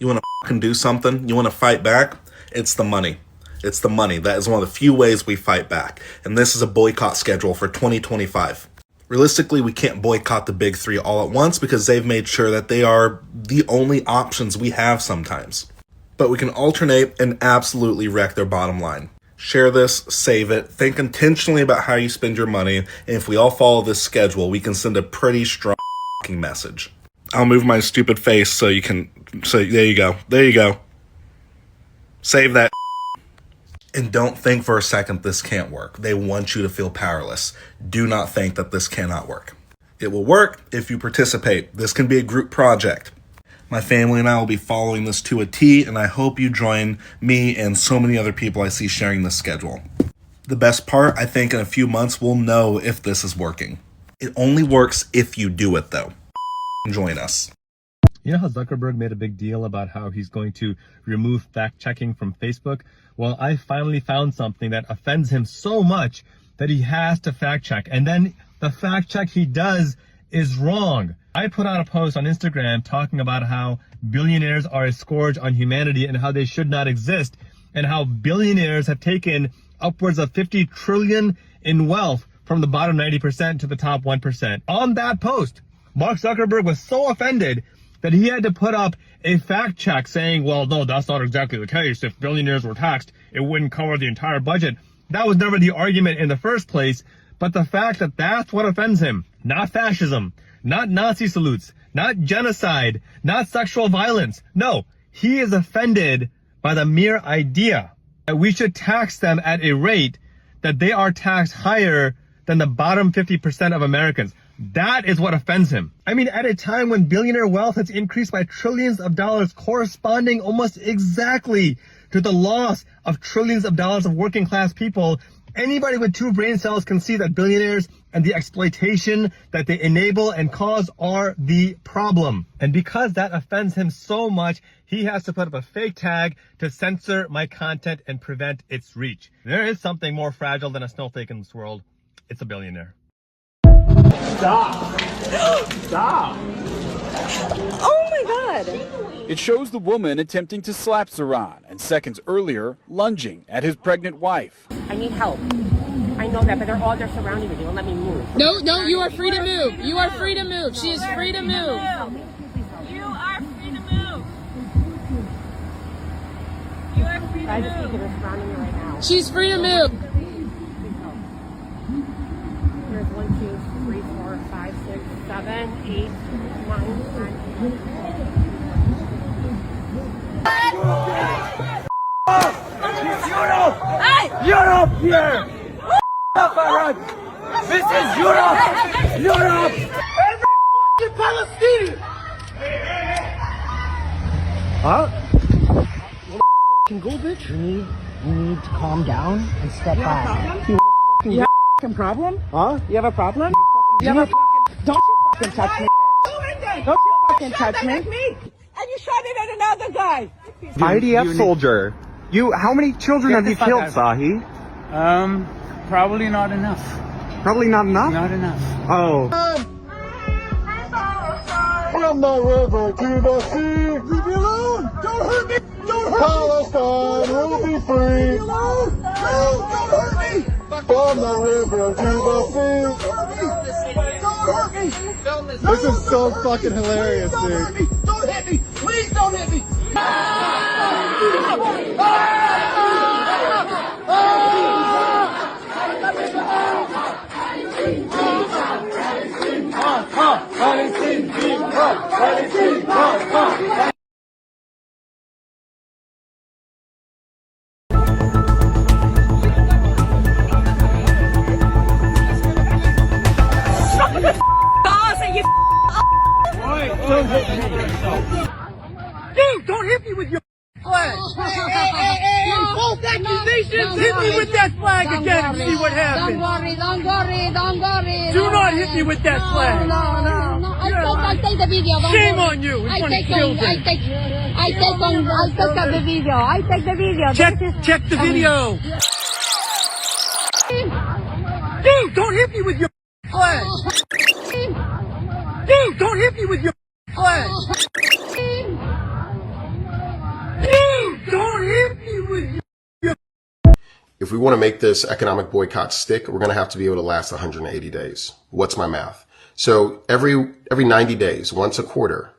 You want to fucking do something? You want to fight back? It's the money. It's the money. That is one of the few ways we fight back. And this is a boycott schedule for 2025. Realistically, we can't boycott the big three all at once because they've made sure that they are the only options we have sometimes. But we can alternate and absolutely wreck their bottom line. Share this, save it, think intentionally about how you spend your money, and if we all follow this schedule, we can send a pretty strong message. I'll move my stupid face so you can, there you go. There you go. Save that. And don't think for a second this can't work. They want you to feel powerless. Do not think that this cannot work. It will work if you participate. This can be a group project. My family and I will be following this to a T, and I hope you join me and so many other people I see sharing this schedule. The best part, I think in a few months we'll know if this is working. It only works if you do it, though. Join us. You know how Zuckerberg made a big deal about how he's going to remove fact-checking from Facebook? Well, I finally found something that offends him so much that he has to fact-check. And then the fact-check he does is wrong. I put out a post on Instagram talking about how billionaires are a scourge on humanity and how they should not exist, and how billionaires have taken upwards of 50 trillion in wealth from the bottom 90% to the top 1%. On that post, Mark Zuckerberg was so offended that he had to put up a fact check saying, well, no, that's not exactly the case. If billionaires were taxed, it wouldn't cover the entire budget. That was never the argument in the first place, but the fact that that's what offends him. Not fascism, not Nazi salutes, not genocide, not sexual violence. No, he is offended by the mere idea that we should tax them at a rate that they are taxed higher than the bottom 50% of Americans. That is what offends him. I mean, at a time when billionaire wealth has increased by trillions of dollars, corresponding almost exactly to the loss of trillions of dollars of working class people, anybody with 2 brain cells can see that billionaires and the exploitation that they enable and cause are the problem. And because that offends him so much, he has to put up a fake tag to censor my content and prevent its reach. There is something more fragile than a snowflake in this world. It's a billionaire. Stop! Stop! Oh my God! It shows the woman attempting to slap Zoran, and seconds earlier, lunging at his pregnant wife. I need help. I know that, but they're surrounding me. They won't let me move. No, you are free to move. You are free to move. She is free to move. You are free to move. You are free to move. I just think they're surrounding me right now. She's free to move. There's 1, 2, 3, 4, 5, 6, 7, 8, 9, 10. Europe! Europe here! This is Europe! Europe! Every Palestinian! Huh? Can go, bitch. You need to calm down and step back. You have a fucking problem? Huh? You have a problem? You have a don't you fucking touch me. Don't you fucking touch me. And you shot it at another guy. IDF soldier. How many children have you killed, Sahi? Probably not enough. Probably not enough? Not enough. Oh. From the river to the sea. Leave me alone. Don't hurt me. Don't hurt Palestine me. Will be free. Leave me alone. No, don't hurt me. From the river to the sea. Don't hurt me. This is so fucking hilarious, dude. Don't hurt me. Don't hit me. Please don't hit me. Dude, don't hit me with your flag. Hey, false accusations. Hit me with that flag again and see what happens. Don't worry. Do not hit me with that flag. No. I take the video. Shame on you. I take the video. Check the video. Dude, don't hit me with your flag. Dude, don't hit me with your flag. If we want to make this economic boycott stick, we're going to have to be able to last 180 days. What's my math? So every 90 days, once a quarter,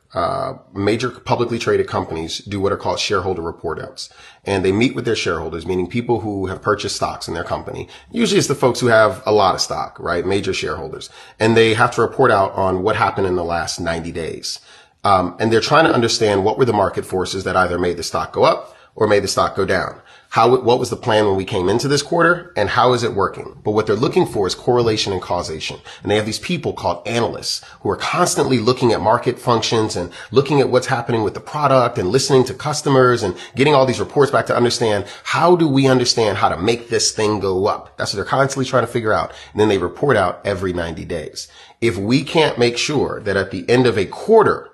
major publicly traded companies do what are called shareholder report outs. And they meet with their shareholders, meaning people who have purchased stocks in their company. Usually it's the folks who have a lot of stock, right? Major shareholders. And they have to report out on what happened in the last 90 days. And they're trying to understand what were the market forces that either made the stock go up or made the stock go down. What was the plan when we came into this quarter, and how is it working? But what they're looking for is correlation and causation. And they have these people called analysts who are constantly looking at market functions and looking at what's happening with the product and listening to customers and getting all these reports back to understand, how do we understand how to make this thing go up? That's what they're constantly trying to figure out. And then they report out every 90 days. If we can't make sure that at the end of a quarter,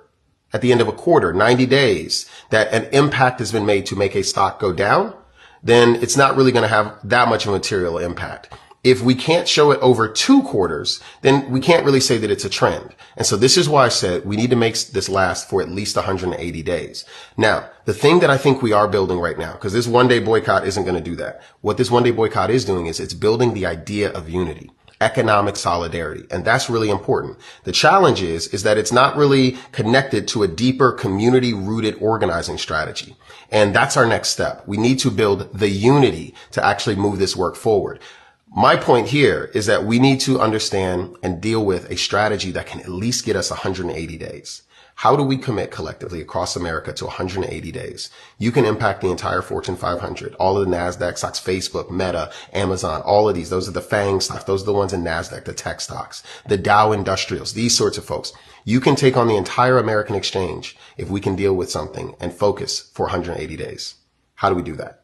90 days, that an impact has been made to make a stock go down, then it's not really going to have that much of a material impact. If we can't show it over 2 quarters, then we can't really say that it's a trend. And so this is why I said we need to make this last for at least 180 days. Now, the thing that I think we are building right now, because this one-day boycott isn't going to do that. What this one-day boycott is doing is it's building the idea of unity, economic solidarity. And that's really important. The challenge is that it's not really connected to a deeper community-rooted organizing strategy. And that's our next step. We need to build the unity to actually move this work forward. My point here is that we need to understand and deal with a strategy that can at least get us 180 days. How do we commit collectively across America to 180 days? You can impact the entire Fortune 500, all of the NASDAQ stocks, Facebook, Meta, Amazon, all of these. Those are the FANG stocks. Those are the ones in NASDAQ, the tech stocks, the Dow Industrials, these sorts of folks. You can take on the entire American exchange if we can deal with something and focus for 180 days. How do we do that?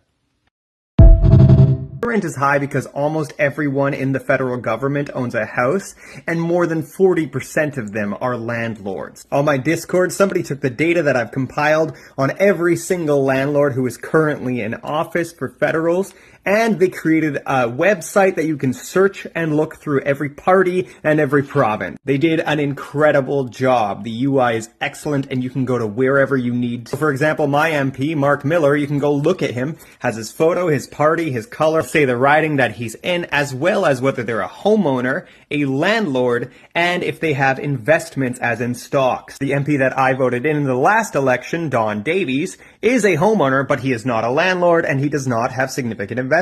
Rent is high because almost everyone in the federal government owns a house, and more than 40% of them are landlords. On my Discord, somebody took the data that I've compiled on every single landlord who is currently in office for federals, and they created a website that you can search and look through every party and every province. They did an incredible job. The UI is excellent, and you can go to wherever you need. For example, my MP, Mark Miller, you can go look at him, has his photo, his party, his color, say the riding that he's in, as well as whether they're a homeowner, a landlord, and if they have investments as in stocks. The MP that I voted in the last election, Don Davies, is a homeowner, but he is not a landlord, and he does not have significant investment.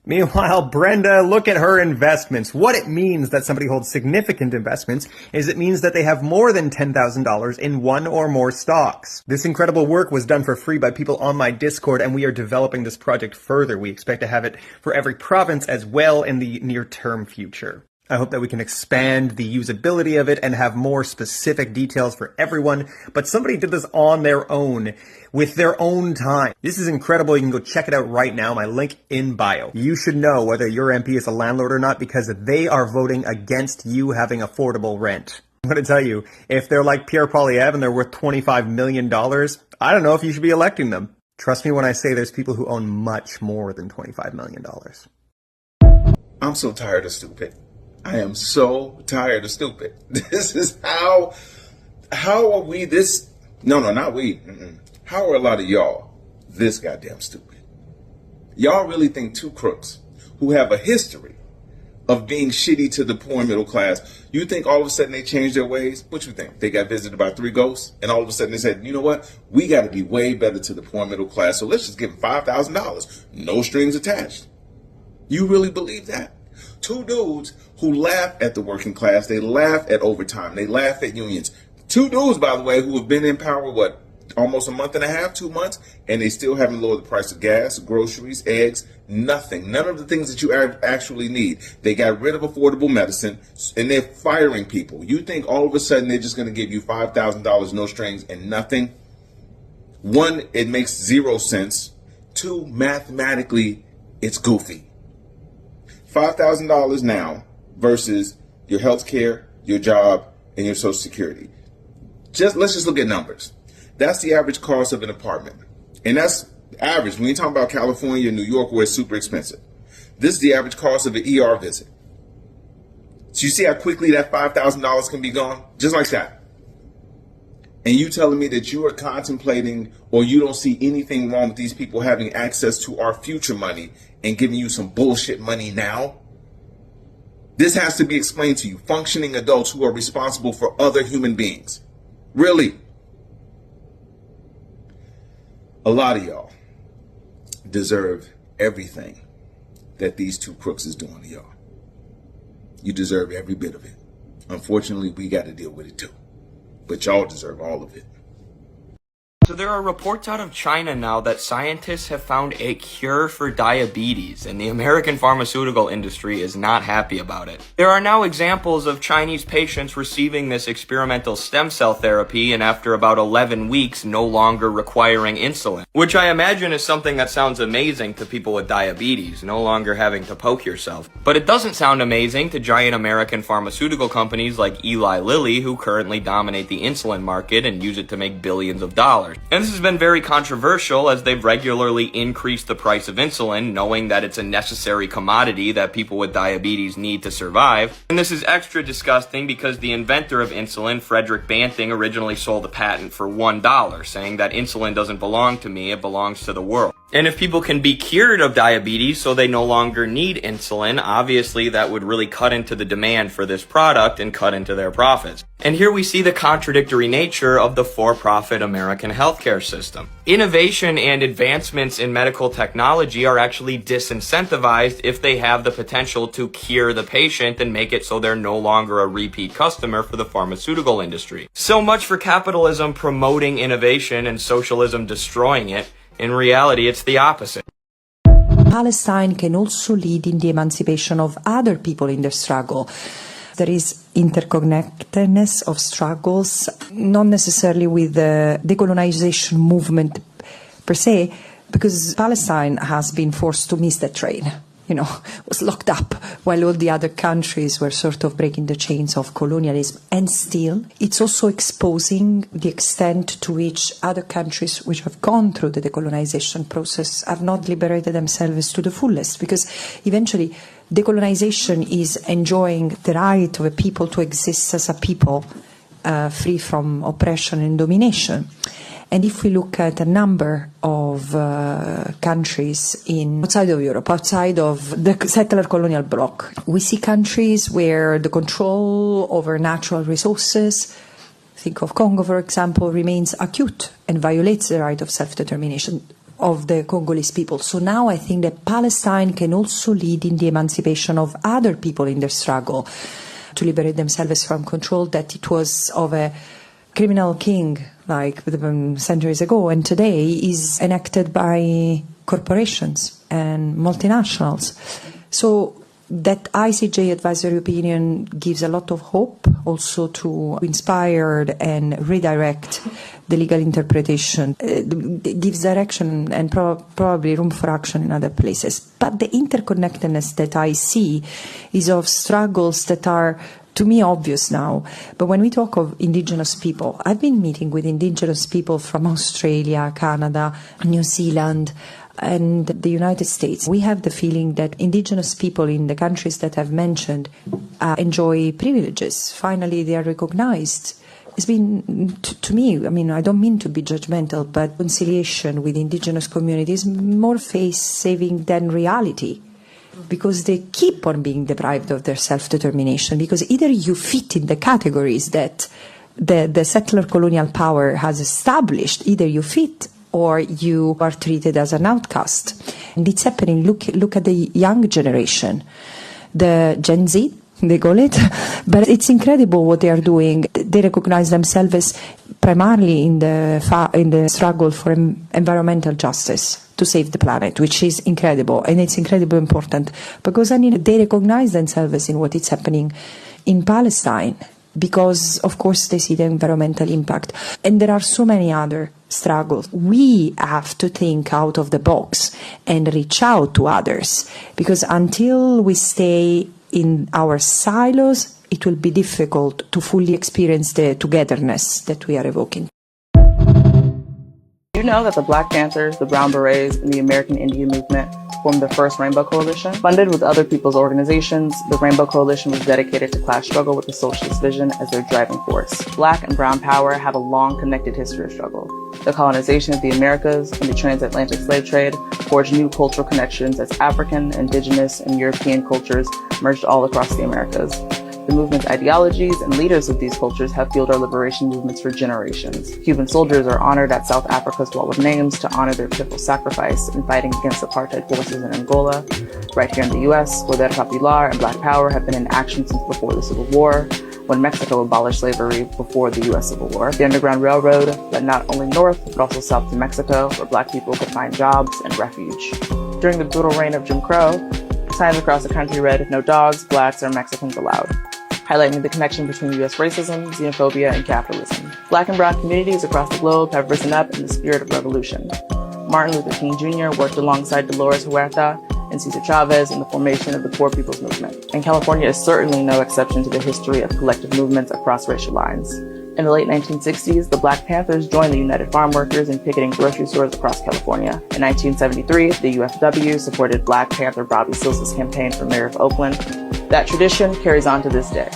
Meanwhile, Brenda, look at her investments. What it means that somebody holds significant investments is it means that they have more than $10,000 in one or more stocks. This incredible work was done for free by people on my Discord, and we are developing this project further. We expect to have it for every province as well in the near-term future. I hope that we can expand the usability of it and have more specific details for everyone, but somebody did this on their own, with their own time. This is incredible. You can go check it out right now. My link in bio. You should know whether your MP is a landlord or not because they are voting against you having affordable rent. I'm going to tell you, if they're like Pierre Poilievre and they're worth $25 million, I don't know if you should be electing them. Trust me when I say there's people who own much more than $25 million. I'm so tired of stupid. I am so tired of stupid. This is how are we this? No, not we. How are a lot of y'all this goddamn stupid? Y'all really think two crooks who have a history of being shitty to the poor and middle class, you think all of a sudden they changed their ways? What you think? They got visited by 3 ghosts and all of a sudden they said, you know what? We got to be way better to the poor and middle class. So let's just give them $5,000. No strings attached. You really believe that? 2 dudes who laugh at the working class. They laugh at overtime. They laugh at unions. 2 dudes, by the way, who have been in power, almost a month and a half, 2 months, and they still haven't lowered the price of gas, groceries, eggs, nothing. None of the things that you actually need. They got rid of affordable medicine, and they're firing people. You think all of a sudden they're just going to give you $5,000, no strings, and nothing? 1, it makes 0 sense. 2, mathematically, it's goofy. $5,000 now versus your health care, your job, and your Social Security. Let's just look at numbers. That's the average cost of an apartment. And that's average. When you're talking about California, New York, where it's super expensive. This is the average cost of an ER visit. So you see how quickly that $5,000 can be gone? Just like that. And you telling me that you are contemplating or you don't see anything wrong with these people having access to our future money and giving you some bullshit money now? This has to be explained to you. Functioning adults who are responsible for other human beings. Really? A lot of y'all deserve everything that these two crooks is doing to y'all. You deserve every bit of it. Unfortunately, we got to deal with it too. But y'all deserve all of it. So there are reports out of China now that scientists have found a cure for diabetes, and the American pharmaceutical industry is not happy about it. There are now examples of Chinese patients receiving this experimental stem cell therapy and after about 11 weeks no longer requiring insulin, which I imagine is something that sounds amazing to people with diabetes, no longer having to poke yourself. But it doesn't sound amazing to giant American pharmaceutical companies like Eli Lilly, who currently dominate the insulin market and use it to make billions of dollars. And this has been very controversial as they've regularly increased the price of insulin, knowing that it's a necessary commodity that people with diabetes need to survive. And this is extra disgusting because the inventor of insulin, Frederick Banting, originally sold a patent for $1, saying that insulin doesn't belong to me, it belongs to the world. And if people can be cured of diabetes so they no longer need insulin, obviously that would really cut into the demand for this product and cut into their profits. And here we see the contradictory nature of the for-profit American healthcare system. Innovation and advancements in medical technology are actually disincentivized if they have the potential to cure the patient and make it so they're no longer a repeat customer for the pharmaceutical industry. So much for capitalism promoting innovation and socialism destroying it. In reality, it's the opposite. Palestine can also lead in the emancipation of other people in their struggle. There is interconnectedness of struggles, not necessarily with the decolonization movement per se, because Palestine has been forced to miss the train. Was locked up while all the other countries were sort of breaking the chains of colonialism. And still, it's also exposing the extent to which other countries which have gone through the decolonization process have not liberated themselves to the fullest, because eventually decolonization is enjoying the right of a people to exist as a people, free from oppression and domination. And if we look at a number of countries outside of Europe, outside of the settler colonial bloc, we see countries where the control over natural resources, think of Congo for example, remains acute and violates the right of self-determination of the Congolese people. So now I think that Palestine can also lead in the emancipation of other people in their struggle to liberate themselves from control that it was of a criminal king like centuries ago, and today is enacted by corporations and multinationals. So that ICJ advisory opinion gives a lot of hope also to inspire and redirect the legal interpretation, gives direction and probably room for action in other places. But the interconnectedness that I see is of struggles that are to me obvious now. But when we talk of indigenous people, I've been meeting with indigenous people from Australia, Canada, New Zealand, and the United States. We have the feeling that indigenous people in the countries that I've mentioned enjoy privileges. Finally, they are recognized. It's been, to me, I don't mean to be judgmental, but conciliation with indigenous communities more face-saving than reality, because they keep on being deprived of their self-determination, because either you fit in the categories that the settler colonial power has established, either you fit or you are treated as an outcast. And it's happening. Look at the young generation, the Gen Z, they call it, but it's incredible what they are doing. They recognize themselves primarily in the struggle for environmental justice, to save the planet, which is incredible, and it's incredibly important, because they recognize themselves in what is happening in Palestine, because of course they see the environmental impact. And there are so many other struggles. We have to think out of the box and reach out to others, because until we stay in our silos, it will be difficult to fully experience the togetherness that we are evoking. You know that the Black Panthers, the Brown Berets, and the American Indian Movement formed the first Rainbow Coalition. Funded with other people's organizations, the Rainbow Coalition was dedicated to class struggle with the socialist vision as their driving force. Black and brown power have a long connected history of struggle. The colonization of the Americas and the transatlantic slave trade forged new cultural connections as African, indigenous, and European cultures merged all across the Americas. The movement's ideologies and leaders of these cultures have fueled our liberation movements for generations. Cuban soldiers are honored at South Africa's Wall of Names to honor their pitiful sacrifice in fighting against apartheid forces in Angola. Right here in the U.S., Poder Popular and Black Power have been in action since before the Civil War, when Mexico abolished slavery before the U.S. Civil War. The Underground Railroad led not only north, but also south to Mexico, where Black people could find jobs and refuge. During the brutal reign of Jim Crow, signs across the country read, "No dogs, Blacks, or Mexicans allowed," highlighting the connection between U.S. racism, xenophobia, and capitalism. Black and brown communities across the globe have risen up in the spirit of revolution. Martin Luther King Jr. worked alongside Dolores Huerta and Cesar Chavez in the formation of the Poor People's Movement. And California is certainly no exception to the history of collective movements across racial lines. In the late 1960s, the Black Panthers joined the United Farm Workers in picketing grocery stores across California. In 1973, the UFW supported Black Panther Bobby Seals' campaign for mayor of Oakland. That tradition carries on to this day.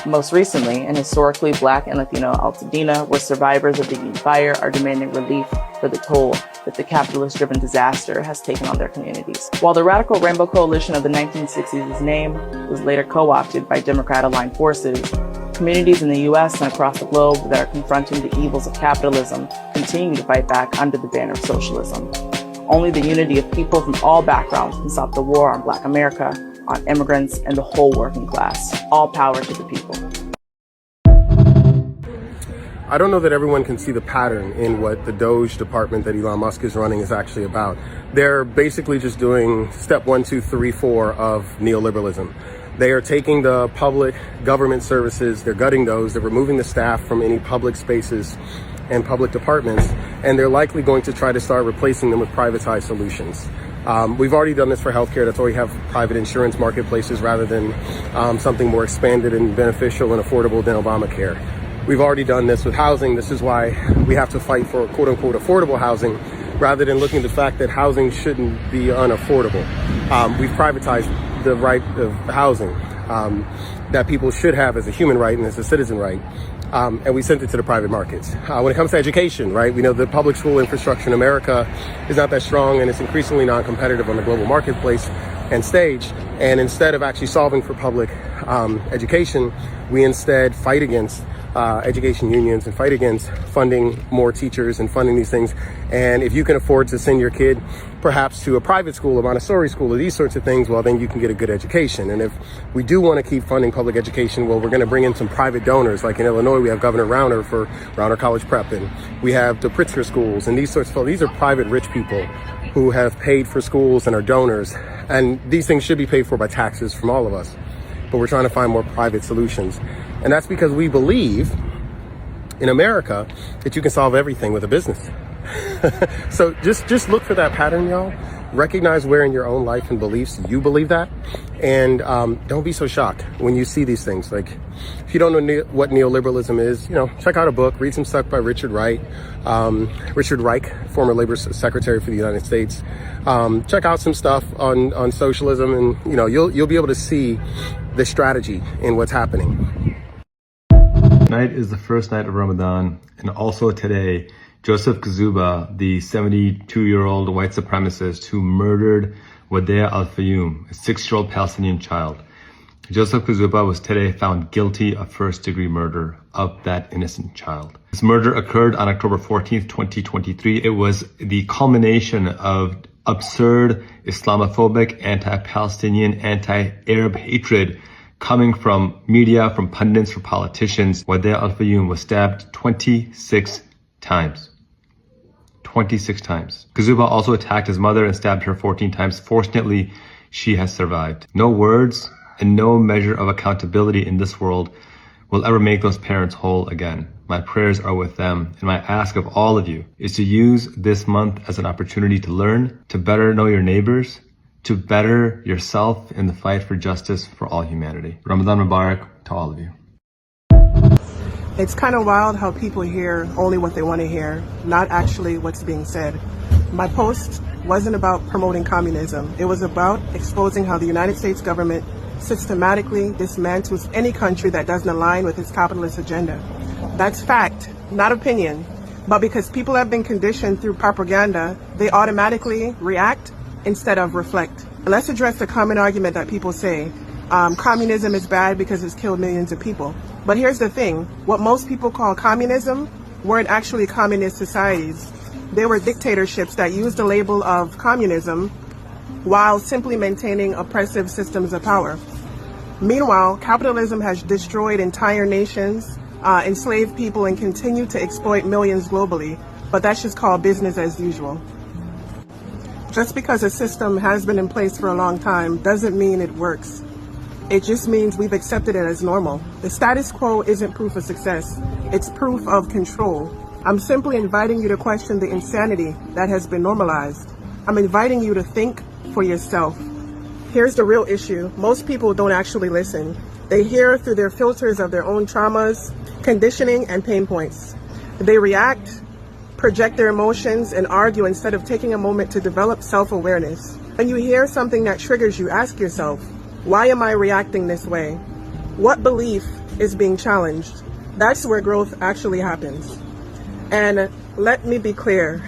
Most recently, and historically Black and Latino Altadena, where survivors of the Union Fire are demanding relief for the toll that the capitalist-driven disaster has taken on their communities. While the Radical Rainbow Coalition of the 1960s' name was later co-opted by Democrat-aligned forces, communities in the U.S. and across the globe that are confronting the evils of capitalism continue to fight back under the banner of socialism. Only the unity of people from all backgrounds can stop the war on Black America, on immigrants, and the whole working class. All power to the people. I don't know that everyone can see the pattern in what the Doge department that Elon Musk is running is actually about. They're basically just doing step 1, 2, 3, 4 of neoliberalism. They are taking the public government services, they're gutting those, they're removing the staff from any public spaces and public departments, and they're likely going to try to start replacing them with privatized solutions. We've already done this for healthcare. That's why we have private insurance marketplaces rather than something more expanded and beneficial and affordable than Obamacare. We've already done this with housing. This is why we have to fight for quote unquote affordable housing rather than looking at the fact that housing shouldn't be unaffordable. We've privatized the right of housing that people should have as a human right and as a citizen right. And we sent it to the private markets. When it comes to education, right, we know the public school infrastructure in America is not that strong and it's increasingly non-competitive on the global marketplace and stage. And instead of actually solving for public education, we instead fight against education unions and fight against funding more teachers and funding these things. And if you can afford to send your kid perhaps to a private school, a Montessori school, or these sorts of things, well, then you can get a good education. And if we do want to keep funding public education, well, we're going to bring in some private donors. Like in Illinois, we have Governor Rauner for Rauner College Prep, and we have the Pritzker schools and these sorts of, these are private rich people who have paid for schools and are donors. And these things should be paid for by taxes from all of us. But we're trying to find more private solutions. And that's because we believe in America that you can solve everything with a business. So just look for that pattern, y'all. Recognize where in your own life and beliefs you believe that. And don't be so shocked when you see these things. Like, if you don't know what neoliberalism is, check out a book, read some stuff by Richard Reich, former labor secretary for the United States. Check out some stuff on socialism, and you'll be able to see the strategy in what's happening. Tonight is the first night of Ramadan, and also today, Joseph Kazuba, the 72-year-old white supremacist who murdered Wadea Al-Fayoum, a 6-year-old Palestinian child. Joseph Kazuba was today found guilty of first-degree murder of that innocent child. This murder occurred on October 14th, 2023. It was the culmination of absurd Islamophobic, anti-Palestinian, anti-Arab hatred coming from media, from pundits, from politicians. Wadea Al-Fayoum was stabbed 26 times. 26 times. Kazuba also attacked his mother and stabbed her 14 times. Fortunately, she has survived. No words and no measure of accountability in this world will ever make those parents whole again. My prayers are with them, and my ask of all of you is to use this month as an opportunity to learn, to better know your neighbors, to better yourself in the fight for justice for all humanity. Ramadan Mubarak to all of you. It's kind of wild how people hear only what they want to hear, not actually what's being said. My post wasn't about promoting communism. It was about exposing how the United States government systematically dismantles any country that doesn't align with its capitalist agenda. That's fact, not opinion. But because people have been conditioned through propaganda, they automatically react instead of reflect. Let's address the common argument that people say, communism is bad because it's killed millions of people. But here's the thing, what most people call communism weren't actually communist societies. They were dictatorships that used the label of communism while simply maintaining oppressive systems of power. Meanwhile, capitalism has destroyed entire nations, enslaved people, and continued to exploit millions globally. But that's just called business as usual. Just because a system has been in place for a long time doesn't mean it works. It just means we've accepted it as normal. The status quo isn't proof of success. It's proof of control. I'm simply inviting you to question the insanity that has been normalized. I'm inviting you to think for yourself. Here's the real issue. Most people don't actually listen. They hear through their filters of their own traumas, conditioning, and pain points. They react, project their emotions, and argue instead of taking a moment to develop self-awareness. When you hear something that triggers you, ask yourself, why am I reacting this way? What belief is being challenged? That's where growth actually happens. And let me be clear,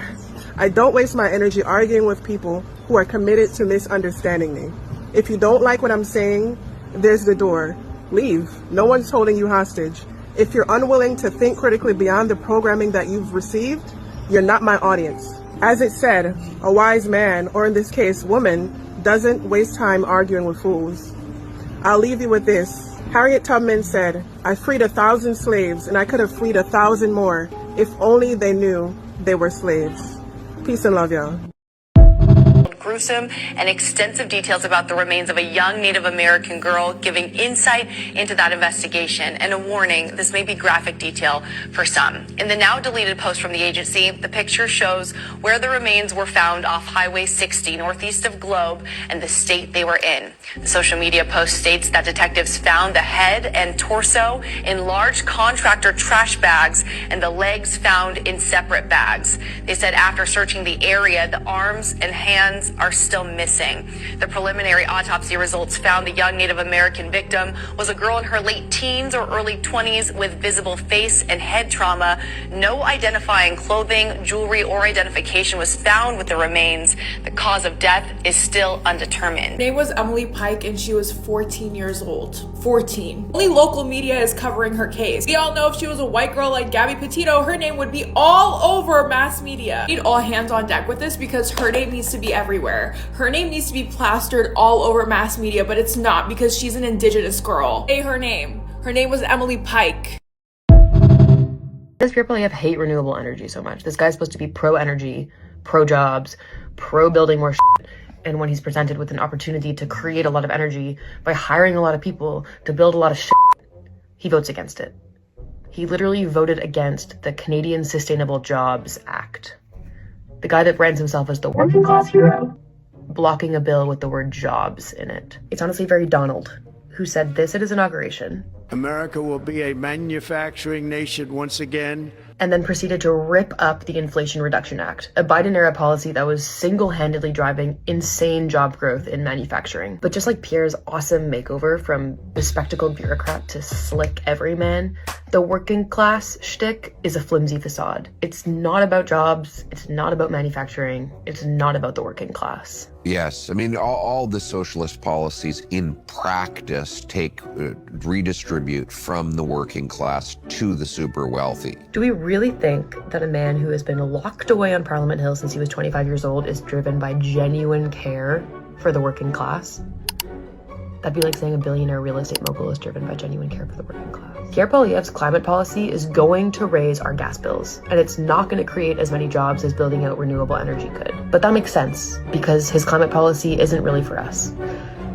I don't waste my energy arguing with people who are committed to misunderstanding me. If you don't like what I'm saying, there's the door. Leave. No one's holding you hostage. If you're unwilling to think critically beyond the programming that you've received, you're not my audience. As it said, a wise man, or in this case, woman, doesn't waste time arguing with fools. I'll leave you with this. Harriet Tubman said, I freed 1,000 slaves and I could have freed 1,000 more if only they knew they were slaves. Peace and love, y'all. Gruesome and extensive details about the remains of a young Native American girl, giving insight into that investigation. And a warning, this may be graphic detail for some. In the now deleted post from the agency, the picture shows where the remains were found off Highway 60 northeast of Globe and the state they were in. The social media post states that detectives found the head and torso in large contractor trash bags and the legs found in separate bags. They said after searching the area, the arms and hands are still missing. The preliminary autopsy results found the young Native American victim was a girl in her late teens or early 20s with visible face and head trauma. No identifying clothing, jewelry, or identification was found with the remains. The cause of death is still undetermined. Her name was Emily Pike and she was 14 years old. 14. Only local media is covering her case. We all know if she was a white girl like Gabby Petito, her name would be all over mass media. We need all hands on deck with this because her name needs to be everywhere. Her name needs to be plastered all over mass media, but it's not because she's an indigenous girl. Say her name. Her name was Emily Pike. Does Pierre Poilievre hate renewable energy so much? This guy's supposed to be pro-energy, pro-jobs, pro-building more shit. And when he's presented with an opportunity to create a lot of energy by hiring a lot of people to build a lot of shit, he votes against it. He literally voted against the Canadian Sustainable Jobs Act. The guy that brands himself as the working class hero, blocking a bill with the word jobs in it. It's honestly very Donald, who said this at his inauguration. America will be a manufacturing nation once again. And then proceeded to rip up the Inflation Reduction Act, a Biden-era policy that was single-handedly driving insane job growth in manufacturing. But just like Pierre's awesome makeover from bespectacled bureaucrat to slick everyman, the working class shtick is a flimsy facade. It's not about jobs, it's not about manufacturing, it's not about the working class. Yes, I mean, all the socialist policies in practice redistribute from the working class to the super wealthy. Do we really think that a man who has been locked away on Parliament Hill since he was 25 years old is driven by genuine care for the working class? That'd be like saying a billionaire real estate mogul is driven by genuine care for the working class. Pierre Poilievre's climate policy is going to raise our gas bills, and it's not going to create as many jobs as building out renewable energy could. But that makes sense, because his climate policy isn't really for us.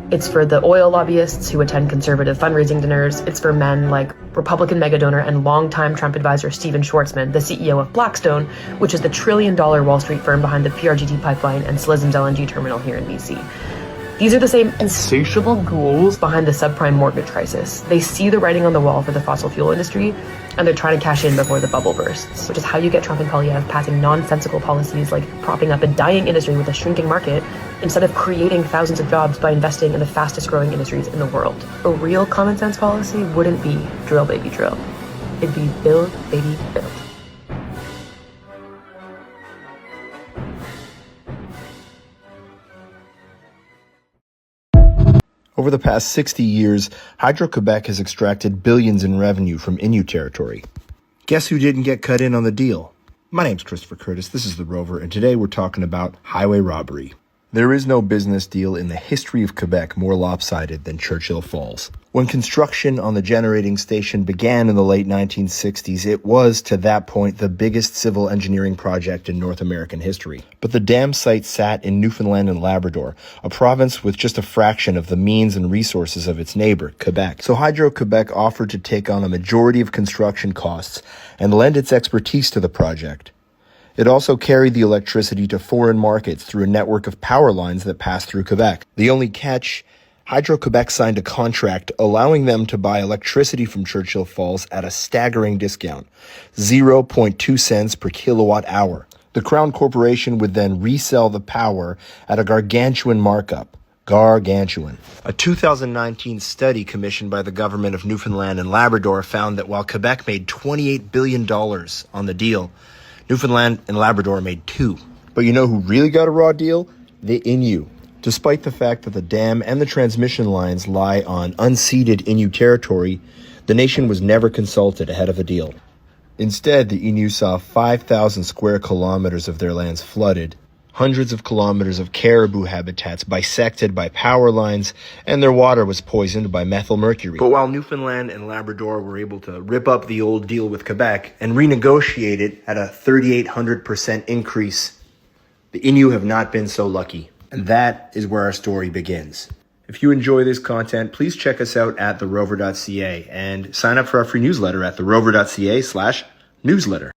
It's for the oil lobbyists who attend conservative fundraising dinners. It's for men like Republican megadonor and longtime Trump advisor Steven Schwartzman, the CEO of Blackstone, which is the $1 trillion Wall Street firm behind the PRGT pipeline and Slism's LNG terminal here in BC. These are the same insatiable ghouls behind the subprime mortgage crisis. They see the writing on the wall for the fossil fuel industry, and they're trying to cash in before the bubble bursts, which is how you get Trump and Poilievre passing nonsensical policies like propping up a dying industry with a shrinking market instead of creating thousands of jobs by investing in the fastest growing industries in the world. A real common sense policy wouldn't be drill baby drill. It'd be build baby build. Over the past 60 years, Hydro-Quebec has extracted billions in revenue from Innu territory. Guess who didn't get cut in on the deal? My name's Christopher Curtis, this is The Rover, and today we're talking about highway robbery. There is no business deal in the history of Quebec more lopsided than Churchill Falls. When construction on the generating station began in the late 1960s, it was, to that point, the biggest civil engineering project in North American history. But the dam site sat in Newfoundland and Labrador, a province with just a fraction of the means and resources of its neighbor, Quebec. So Hydro-Quebec offered to take on a majority of construction costs and lend its expertise to the project. It also carried the electricity to foreign markets through a network of power lines that passed through Quebec. The only catch, Hydro-Quebec signed a contract allowing them to buy electricity from Churchill Falls at a staggering discount, 0.2 cents per kilowatt hour. The Crown Corporation would then resell the power at a gargantuan markup. Gargantuan. A 2019 study commissioned by the government of Newfoundland and Labrador found that while Quebec made $28 billion on the deal, Newfoundland and Labrador made $2. But you know who really got a raw deal? The Innu. Despite the fact that the dam and the transmission lines lie on unceded Innu territory, the nation was never consulted ahead of a deal. Instead, the Innu saw 5,000 square kilometers of their lands flooded, hundreds of kilometers of caribou habitats bisected by power lines, and their water was poisoned by methyl mercury. But while Newfoundland and Labrador were able to rip up the old deal with Quebec and renegotiate it at a 3,800% increase, the Innu have not been so lucky. And that is where our story begins. If you enjoy this content, please check us out at therover.ca and sign up for our free newsletter at therover.ca/newsletter.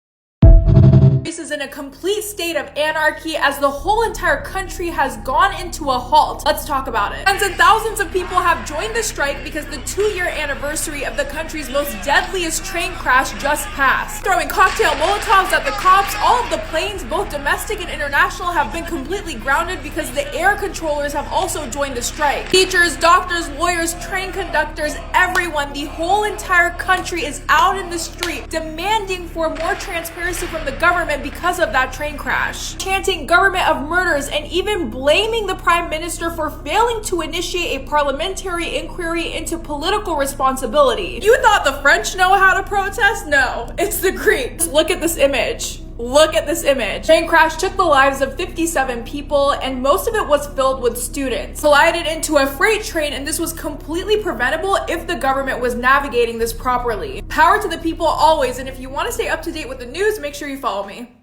Is in a complete state of anarchy as the whole entire country has gone into a halt. Let's talk about it. Tens and thousands of people have joined the strike because the 2-year anniversary of the country's most deadliest train crash just passed. Throwing cocktail molotovs at the cops, all of the planes, both domestic and international, have been completely grounded because the air controllers have also joined the strike. Teachers, doctors, lawyers, train conductors, everyone, the whole entire country is out in the street demanding for more transparency from the government because of that train crash, chanting government of murders and even blaming the Prime Minister for failing to initiate a parliamentary inquiry into political responsibility. You thought the French know how to protest? No, it's the Greeks. Look at this image. Look at this image. Train crash took the lives of 57 people and most of it was filled with students. Collided into a freight train and this was completely preventable if the government was navigating this properly. Power to the people always, and if you want to stay up to date with the news, make sure you follow me.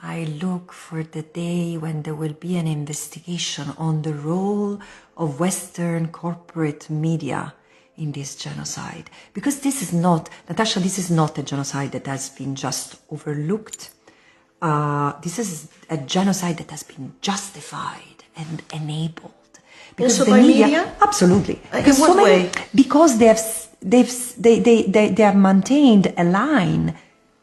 I look for the day when there will be an investigation on the role of Western corporate media in this genocide. Because this is not, Natasha, this is not a genocide that has been just overlooked. This is a genocide that has been justified and enabled. Because also the by media? Absolutely. In what way? Because they have maintained a line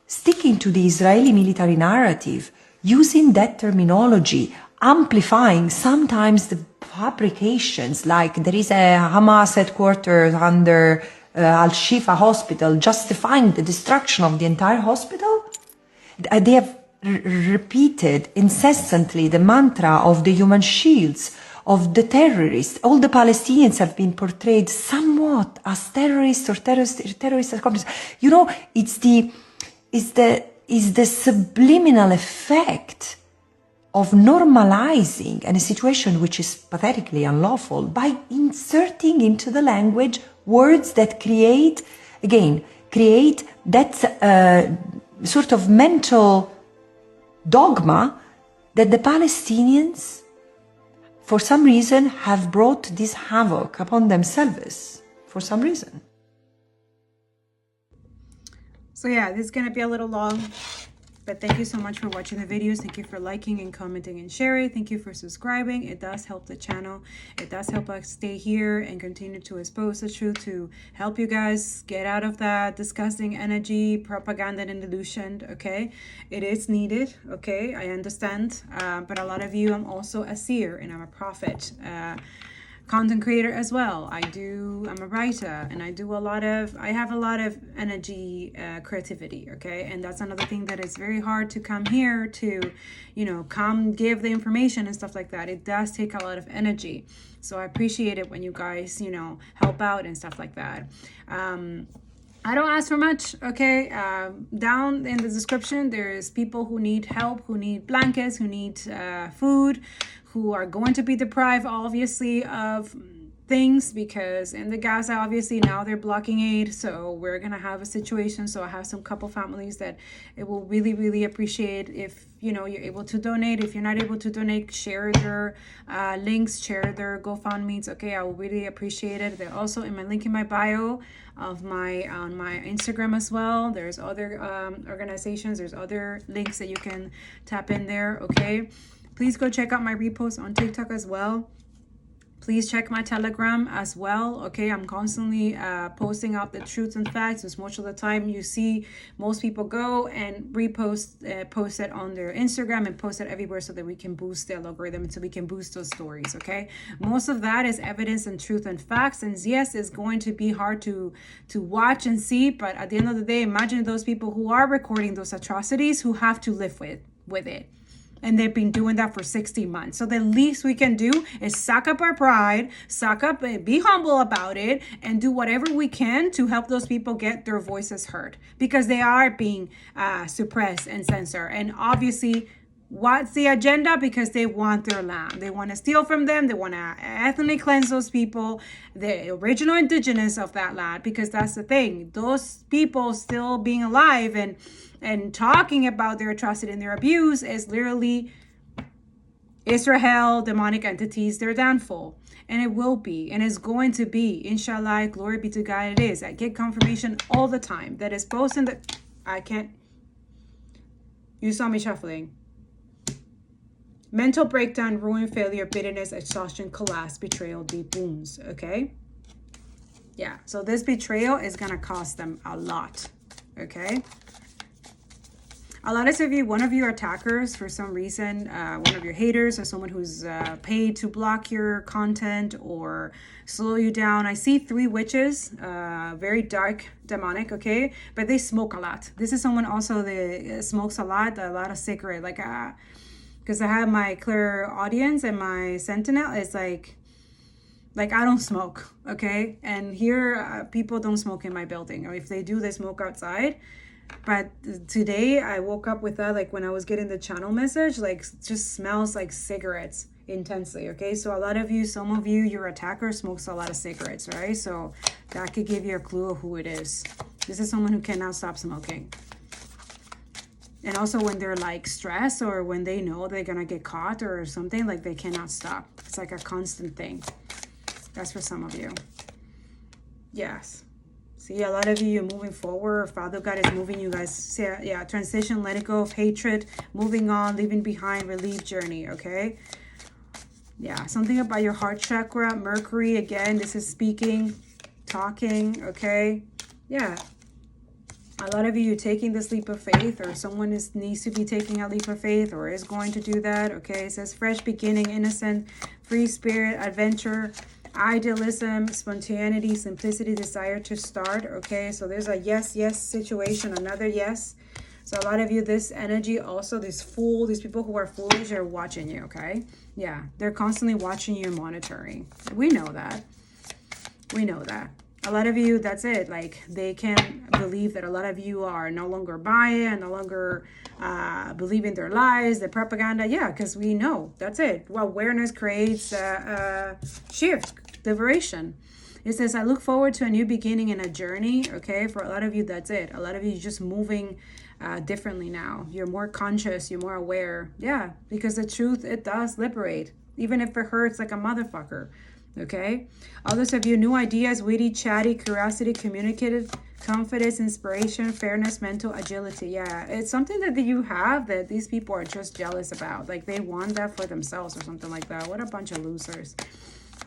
sticking to the Israeli military narrative, using that terminology, amplifying sometimes the fabrications, like there is a Hamas headquarters under Al-Shifa hospital, justifying the destruction of the entire hospital. They have repeated incessantly the mantra of the human shields, of the terrorists. All the Palestinians have been portrayed somewhat as terrorists or terrorist accomplices. You know, it's the subliminal effect of normalizing a situation which is pathetically unlawful by inserting into the language words that create that sort of mental dogma that the Palestinians, for some reason, have brought this havoc upon themselves, for some reason. So yeah, this is going to be a little long. But thank you so much for watching the videos. Thank you for liking and commenting and sharing. Thank you for subscribing. It does help the channel. It does help us stay here and continue to expose the truth, to help you guys get out of that disgusting energy, propaganda, and delusion. Okay, it is needed. Okay, I understand. But a lot of you, I'm also a seer and I'm a prophet. Content creator as well. I'm a writer, and I have a lot of energy, creativity. Okay, and that's another thing that is very hard to come here to, come give the information and stuff like that. It does take a lot of energy, so I appreciate it when you guys help out and stuff like that. I don't ask for much, okay? Down in the description, there's people who need help, who need blankets, who need food, who are going to be deprived, obviously, of things, because in the Gaza, obviously, now they're blocking aid, so we're going to have a situation. So I have some couple families that it will really, really appreciate if, you're able to donate. If you're not able to donate, share their links, share their GoFundMes, okay? I will really appreciate it. They're also in my link in my bio of on my Instagram as well. There's other organizations, there's other links that you can tap in there, okay? Please go check out my reposts on TikTok as well. Please check my Telegram as well, okay? I'm constantly posting out the truths and facts, because most of the time you see most people go and post it on their Instagram and post it everywhere so that we can boost the algorithm, so we can boost those stories, okay? Most of that is evidence and truth and facts, and yes, it's going to be hard to watch and see, but at the end of the day, imagine those people who are recording those atrocities who have to live with it. And they've been doing that for 60 months. So the least we can do is suck up our pride, suck up and be humble about it, and do whatever we can to help those people get their voices heard, because they are being suppressed and censored. And obviously, what's the agenda? Because they want their land. They want to steal from them. They want to ethnically cleanse those people, the original indigenous of that land, because that's the thing. Those people still being alive and talking about their atrocity and their abuse is literally Israel, demonic entities, their downfall. And it will be, and it's going to be, inshallah, glory be to God, it is. I get confirmation all the time that is posting that you saw me shuffling. Mental breakdown, ruin, failure, bitterness, exhaustion, collapse, betrayal, deep wounds, okay? Yeah, so this betrayal is going to cost them a lot, okay? A lot of you, one of your attackers for some reason, one of your haters or someone who's paid to block your content or slow you down. I see 3 witches, very dark, demonic, okay? But they smoke a lot. This is someone also that smokes a lot of cigarette, like, because I have my clear audience and my sentinel is like I don't smoke, okay? And here, people don't smoke in my building. Or if they do, they smoke outside. But today I woke up with that, like when I was getting the channel message, like just smells like cigarettes intensely, okay? So a lot of you, some of you, your attacker smokes a lot of cigarettes, right? So that could give you a clue of who it is. This is someone who cannot stop smoking. And also when they're like stressed or when they know they're gonna get caught or something, like they cannot stop. It's like a constant thing. That's for some of you. Yes. See, a lot of you, you're moving forward. Father God is moving you guys. Yeah, transition, let it go of hatred, moving on, leaving behind, relief journey, okay? Yeah, something about your heart chakra, Mercury, again, this is speaking, talking, okay? Yeah. A lot of you taking this leap of faith, or someone needs to be taking a leap of faith or is going to do that, okay? It says fresh beginning, innocent, free spirit, adventure, idealism, spontaneity, simplicity, desire to start, okay? So there's a yes situation, another yes. So a lot of you, this energy also, these people who are foolish are watching you, okay? Yeah, they're constantly watching you and monitoring. We know that. We know that. A lot of you, that's it. Like, they can't believe that a lot of you are no longer buying, no longer believing their lies, the propaganda. Yeah, because we know. That's it. Well, awareness creates shift, liberation. It says, I look forward to a new beginning and a journey. Okay, for a lot of you, that's it. A lot of you just moving differently now. You're more conscious. You're more aware. Yeah, because the truth, it does liberate. Even if it hurts like a motherfucker. Okay, others of you, new ideas, witty, chatty, curiosity, communicative, Confidence, inspiration, fairness, mental agility. Yeah, it's something that you have that these people are just jealous about. Like they want that for themselves or something like that. What a bunch of losers.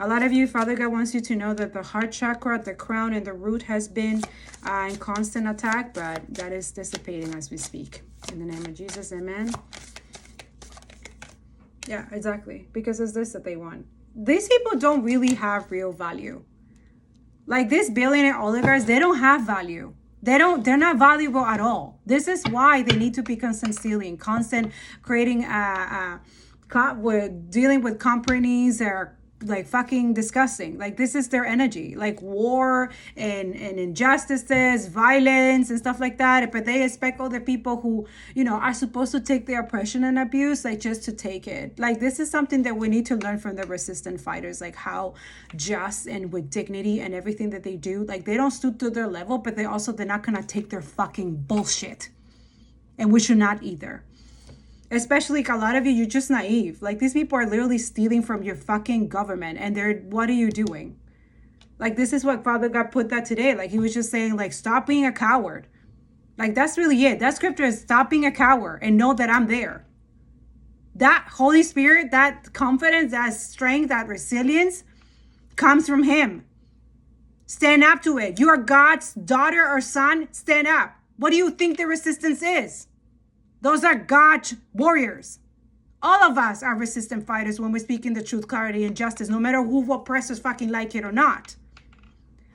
A lot of you, Father God wants you to know that the heart chakra, the crown, and the root has been in constant attack, but that is dissipating as we speak. In the name of Jesus, amen. Yeah, exactly. Because it's this that they want. These people don't really have real value. Like these billionaire oligarchs, they don't have value. They're not valuable at all. This is why they need to be constant stealing, constant creating, dealing with companies that are like fucking disgusting. Like this is their energy, like war and injustices, violence and stuff like that. But they expect other people who, you know, are supposed to take their oppression and abuse, like just to take it. Like this is something that we need to learn from the resistant fighters, like how just and with dignity and everything that they do. Like they don't stoop to their level, but they're not gonna take their fucking bullshit. And we should not either. Especially like a lot of you, you're just naive. Like these people are literally stealing from your fucking government. And what are you doing? Like this is what Father God put that today. Like he was just saying like, stop being a coward. Like that's really it. That scripture is stop being a coward and know that I'm there. That Holy Spirit, that confidence, that strength, that resilience comes from him. Stand up to it. You are God's daughter or son. Stand up. What do you think the resistance is? Those are God's warriors. All of us are resistant fighters when we're speaking the truth, clarity, and justice, no matter who oppressors fucking like it or not.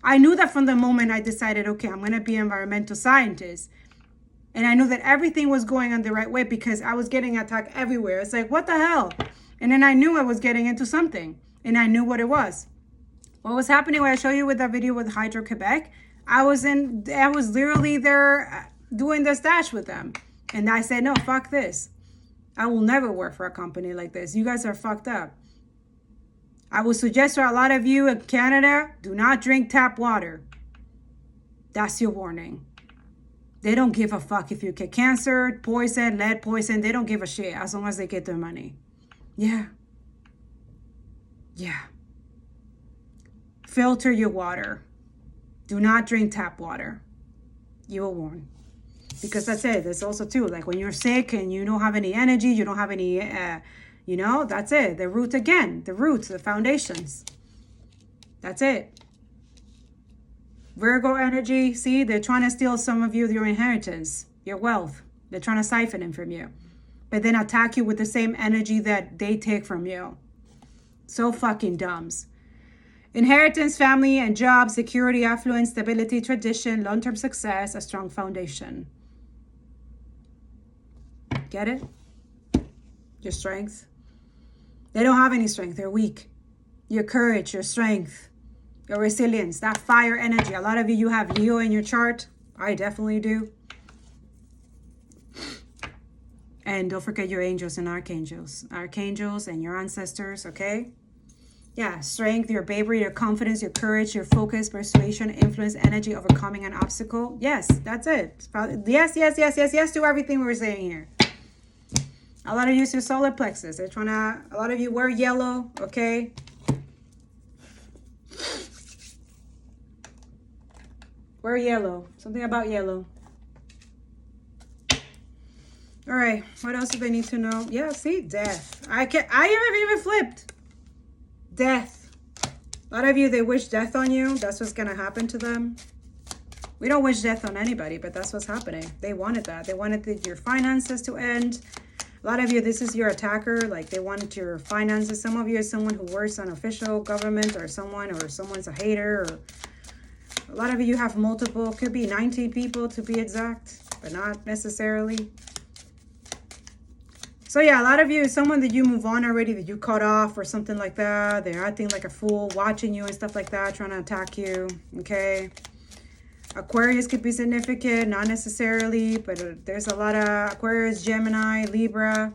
I knew that from the moment I decided, okay, I'm going to be an environmental scientist. And I knew that everything was going on the right way because I was getting attacked everywhere. It's like, what the hell? And then I knew I was getting into something. And I knew what it was. What was happening when I show you with that video with Hydro-Quebec, I was literally there doing the stash with them. And I said, no, fuck this. I will never work for a company like this. You guys are fucked up. I would suggest to a lot of you in Canada, do not drink tap water. That's your warning. They don't give a fuck if you get cancer, poison, lead poison. They don't give a shit as long as they get their money. Yeah. Yeah. Filter your water. Do not drink tap water. You will warn. Because that's it. That's also too, like when you're sick and you don't have any energy, you don't have any, that's it. The root again, the roots, the foundations. That's it. Virgo energy, see, they're trying to steal some of your inheritance, your wealth. They're trying to siphon it from you. But then attack you with the same energy that they take from you. So fucking dumbs. Inheritance, family and job, security, affluence, stability, tradition, long-term success, a strong foundation. Get it? Your strength. They don't have any strength. They're weak. Your courage, your strength, your resilience, that fire energy. A lot of you have Leo in your chart. I definitely do. And don't forget your angels and archangels. Archangels and your ancestors, okay? Yeah, strength, your bravery, your confidence, your courage, your focus, persuasion, influence, energy, overcoming an obstacle. Yes, that's it. Yes to everything we're saying here. A lot of you use your solar plexus. A lot of you wear yellow, okay? Wear yellow. Something about yellow. All right, what else do they need to know? Yeah, see, death. I haven't even flipped. Death. A lot of you, they wish death on you. That's what's going to happen to them. We don't wish death on anybody, but that's what's happening. They wanted that. They wanted your finances to end. A lot of you, this is your attacker. Like they wanted your finances. Some of you are someone who works on official government or someone's a hater. Or a lot of you have multiple, could be 19 people to be exact, but not necessarily. So yeah, a lot of you is someone that you move on already, that you cut off or something like that. They're acting like a fool, watching you and stuff like that, trying to attack you, okay? Aquarius could be significant, not necessarily, but there's a lot of Aquarius, Gemini, Libra.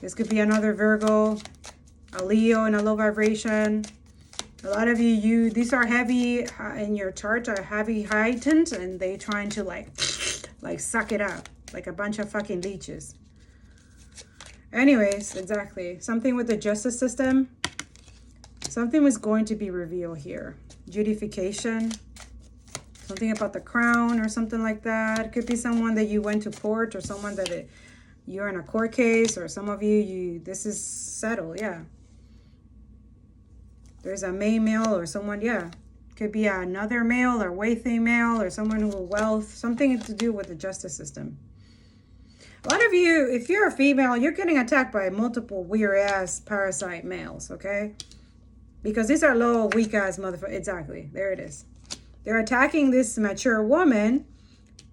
This could be another Virgo, a Leo in a low vibration. A lot of you, these are heavy in your chart, are heavy heightened, and they trying to like suck it up like a bunch of fucking leeches. Anyways, exactly. Something with the justice system. Something was going to be revealed here. Judification. Something about the crown or something like that. It could be someone that you went to court, or someone that you're in a court case, or some of this is settled, yeah. There's a May male or someone, yeah. Could be another male or wealthy male, or someone with wealth, something to do with the justice system. A lot of you, if you're a female, you're getting attacked by multiple weird-ass parasite males, okay? Because these are low, weak-ass motherfuckers. Exactly. There it is. They're attacking this mature woman,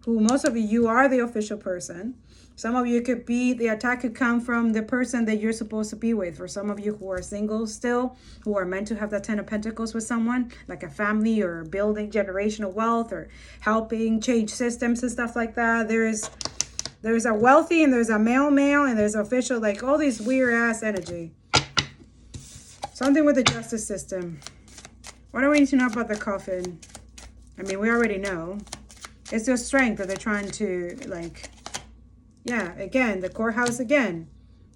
who most of you are the official person. Some of you could be, the attack could come from the person that you're supposed to be with. For some of you who are single still, who are meant to have the 10 of Pentacles with someone, like a family, or building generational wealth, or helping change systems and stuff like that. There's a wealthy, and there's a male, and there's official, like all these weird ass energy. Something with the justice system. What do we need to know about the coffin? I mean, we already know. It's their strength that they're trying to, like, yeah, again, the courthouse again.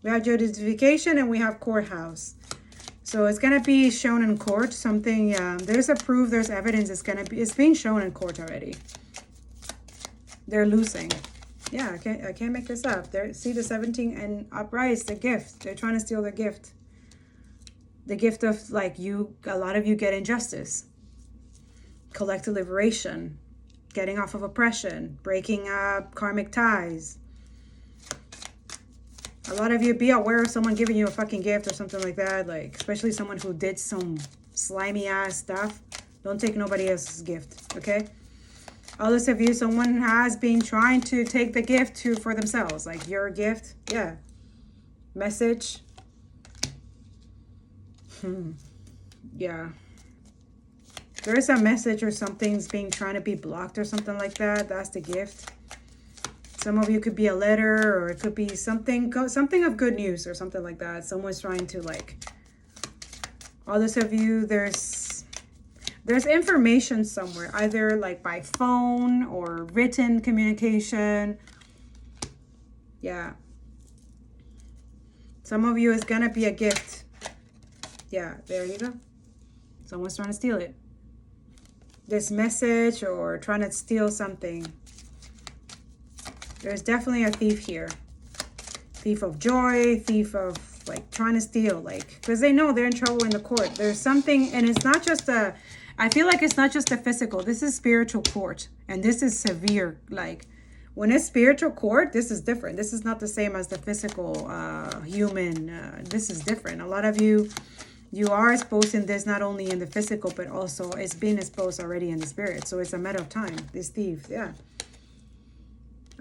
We have justification and we have courthouse. So it's going to be shown in court. Something, there's a proof, there's evidence. It's being shown in court already. They're losing. Yeah, I can't make this up. See the 17 and upright, it's the gift. They're trying to steal the gift. The gift of, like, a lot of you get injustice. Collective liberation. Getting off of oppression. Breaking up karmic ties. A lot of you, be aware of someone giving you a fucking gift or something like that. Like, especially someone who did some slimy ass stuff. Don't take nobody else's gift, okay? Others of you, someone has been trying to take the gift for themselves. Like your gift, yeah. Message. Yeah. There is a message or something's trying to be blocked or something like that. That's the gift. Some of you could be a letter, or it could be something of good news or something like that. Someone's trying to, like, others of you, there's information somewhere, either like by phone or written communication. Yeah. Some of you is gonna be a gift. Yeah, there you go. Someone's trying to steal it. This message, or trying to steal something. There's definitely a thief here. Thief of joy, thief of, like, trying to steal, like, because they know they're in trouble in the court. There's something, and it's not just I feel like it's not just a physical. This is spiritual court, and this is severe. Like, when it's spiritual court, this is different. This is not the same as the physical human. This is different. A lot of you are exposed in this, not only in the physical, but also it's being exposed already in the spirit. So it's a matter of time. This thief, yeah.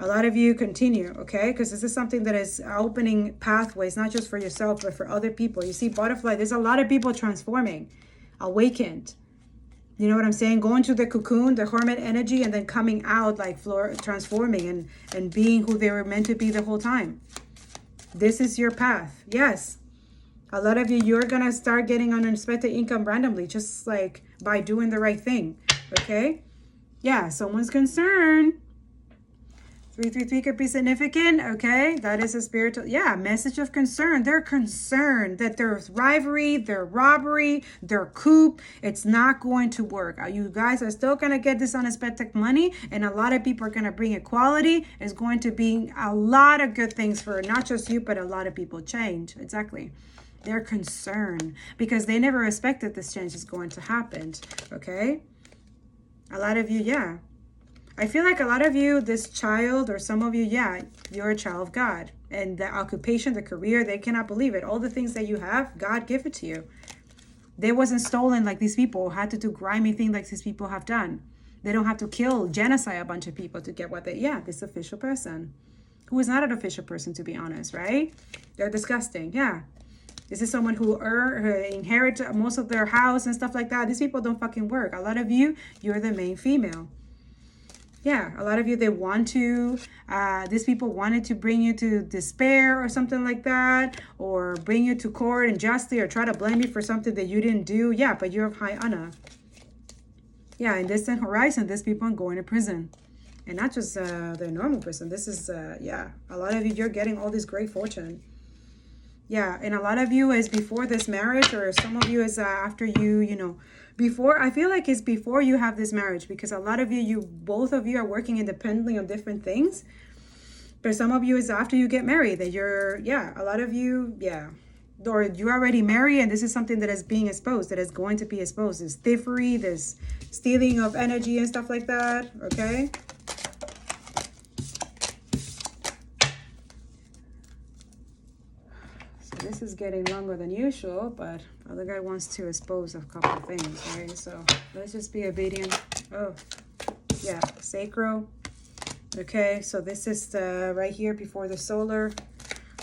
A lot of you continue, okay? Because this is something that is opening pathways, not just for yourself, but for other people. You see, butterfly, there's a lot of people transforming, awakened. You know what I'm saying? Going to the cocoon, the hermit energy, and then coming out, like, transforming and being who they were meant to be the whole time. This is your path. Yes. A lot of you, you're going to start getting unexpected income randomly, just like by doing the right thing. Okay? Yeah, someone's concerned. 333 could be significant. Okay? That is a spiritual, yeah, message of concern. They're concerned that their rivalry, their robbery, their coup, it's not going to work. You guys are still going to get this unexpected money, and a lot of people are going to bring equality. It's going to be a lot of good things for not just you, but a lot of people. Change. Exactly. They're concerned because they never expected this change is going to happen. Okay? A lot of you, yeah. I feel like a lot of you, this child, or some of you, yeah, you're a child of God. And the occupation, the career, they cannot believe it. All the things that you have, God gave it to you. They wasn't stolen like these people had to do grimy things like these people have done. They don't have to kill, genocide a bunch of people to get what they, yeah, this official person. Who is not an official person, to be honest, right? They're disgusting, yeah. This is someone who inherits most of their house and stuff like that. These people don't fucking work. A lot of you, you're the main female. Yeah, a lot of you, they want to, these people wanted to bring you to despair or something like that, or bring you to court unjustly, or try to blame you for something that you didn't do. Yeah, but you're of high honor. Yeah, in distant horizon, these people are going to prison. And not just the normal prison. This is, yeah, a lot of you, you're getting all this great fortune. Yeah, and a lot of you is before this marriage, or some of you is after you, you know, before. I feel like it's before you have this marriage, because a lot of you, both of you are working independently on different things. But some of you is after you get married that you're, yeah, a lot of you, yeah. Or you're already married and this is something that is being exposed, that is going to be exposed. This thievery, this stealing of energy and stuff like that, okay? So this is getting longer than usual, but other guy wants to expose a couple of things, right? So let's just be obedient. Oh, yeah, sacral. Okay, so this is the right here before the solar.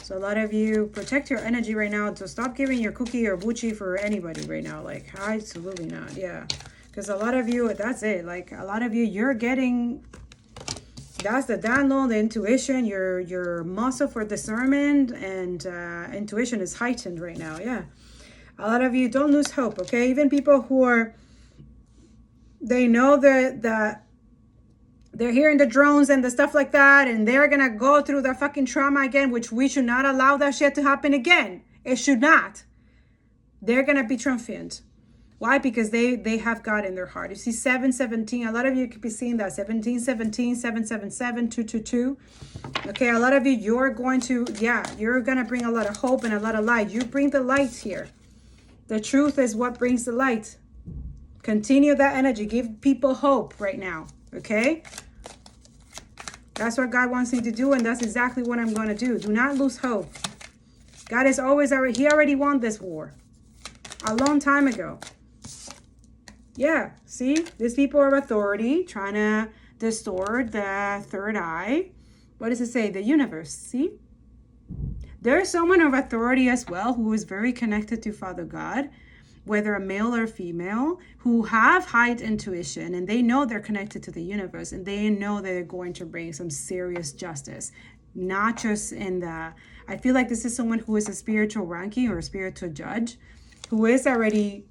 So a lot of you protect your energy right now. So stop giving your cookie or buchi for anybody right now. Like, absolutely not. Yeah, because a lot of you, that's it. Like a lot of you, you're getting, that's the download, the intuition, your muscle for discernment and intuition is heightened right now. Yeah, a lot of you, don't lose hope. Okay, even people who are, they know that they're hearing the drones and the stuff like that, and they're gonna go through the fucking trauma again, which we should not allow that shit to happen again. It should not. They're gonna be triumphant. Why? Because they have God in their heart. You see 717, a lot of you could be seeing that 1717, 777, 222. Okay, a lot of you, you're going to, yeah, you're gonna bring a lot of hope and a lot of light. You bring the light here. The truth is what brings the light. Continue that energy. Give people hope right now. Okay? That's what God wants me to do, and that's exactly what I'm going to do. Do not lose hope. God is always, he already won this war a long time ago. Yeah, see? These people are authority, trying to distort the third eye. What does it say? The universe, see? There's someone of authority as well who is very connected to Father God, whether a male or female, who have high intuition and they know they're connected to the universe and they know they're going to bring some serious justice, not just in the, I feel like this is someone who is a spiritual ranking or a spiritual judge who is already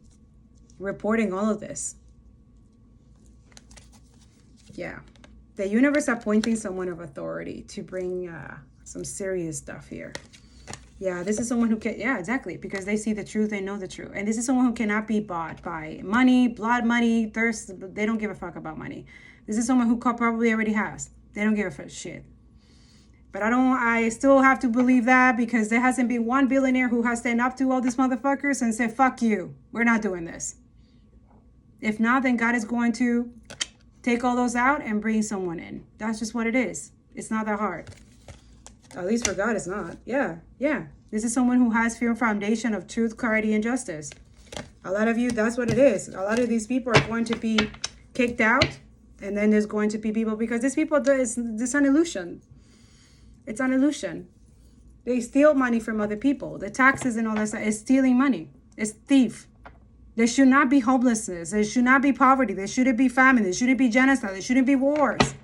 reporting all of this. Yeah, the universe appointing someone of authority to bring some serious stuff here. Yeah, this is someone who can, yeah, exactly, because they see the truth, they know the truth. And this is someone who cannot be bought by money, blood money, thirst. They don't give a fuck about money. This is someone who probably already has. They don't give a fuck shit. But I still have to believe that, because there hasn't been one billionaire who has stand up to all these motherfuckers and said, fuck you, we're not doing this. If not, then God is going to take all those out and bring someone in. That's just what it is. It's not that hard. At least for God, it's not. Yeah, yeah. This is someone who has firm foundation of truth, clarity, and justice. A lot of you, that's what it is. A lot of these people are going to be kicked out, and then there's going to be people, because these people, it's an illusion. It's an illusion. They steal money from other people. The taxes and all that stuff is stealing money. It's thief. There should not be homelessness. There should not be poverty. There shouldn't be famine. There shouldn't be genocide. There shouldn't be wars.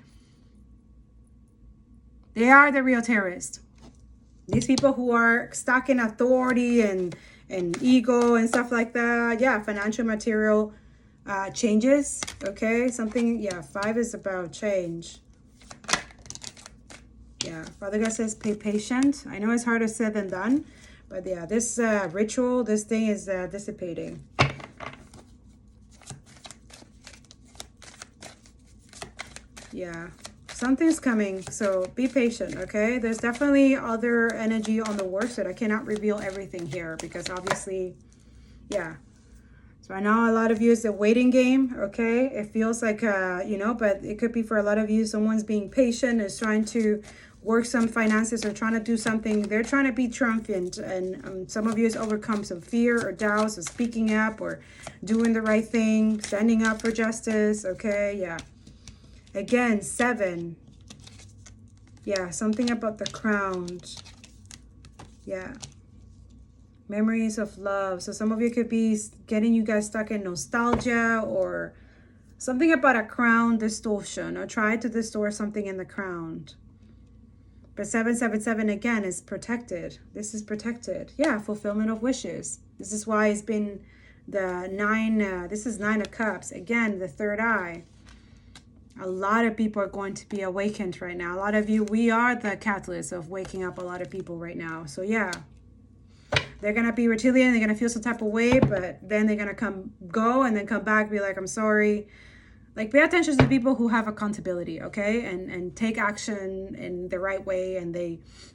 They are the real terrorists. These people who are stuck in authority and ego and stuff like that. Yeah, financial, material changes. Okay, something, yeah, 5 is about change. Yeah, Father God says, be patient. I know it's harder said than done. But yeah, this ritual, this thing is dissipating. Yeah. Something's coming, so be patient, okay? There's definitely other energy on the works that I cannot reveal everything here, because obviously, yeah. So I know a lot of you is a waiting game, okay? It feels like, you know, but it could be for a lot of you, someone's being patient, is trying to work some finances or trying to do something. They're trying to be triumphant, and some of you has overcome some fear or doubts of speaking up or doing the right thing, standing up for justice, okay? Yeah. Again, 7. Yeah, something about the crown. Yeah. Memories of love. So some of you could be getting you guys stuck in nostalgia or something about a crown distortion, or try to distort something in the crown. But 777 again is protected. This is protected. Yeah, fulfillment of wishes. This is why it's been the 9. This is 9 of Cups. Again, the third eye. A lot of people are going to be awakened right now. A lot of you, we are the catalyst of waking up a lot of people right now. So yeah, They're gonna be reptilian, they're gonna feel some type of way, but then they're gonna go and then come back, be like, I'm sorry. Like, pay attention to people who have accountability, okay, and take action in the right way, and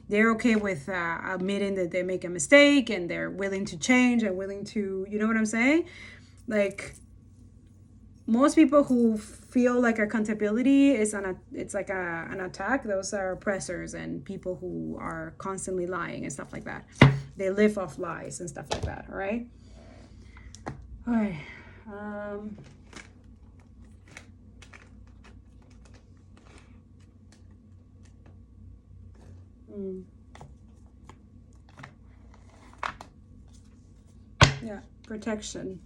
they're okay with admitting that they make a mistake, and they're willing to change and willing to, you know what I'm saying? Like, most people who feel like accountability is it's like an attack. Those are oppressors and people who are constantly lying and stuff like that. They live off lies and stuff like that. All right. All right. Yeah, protection.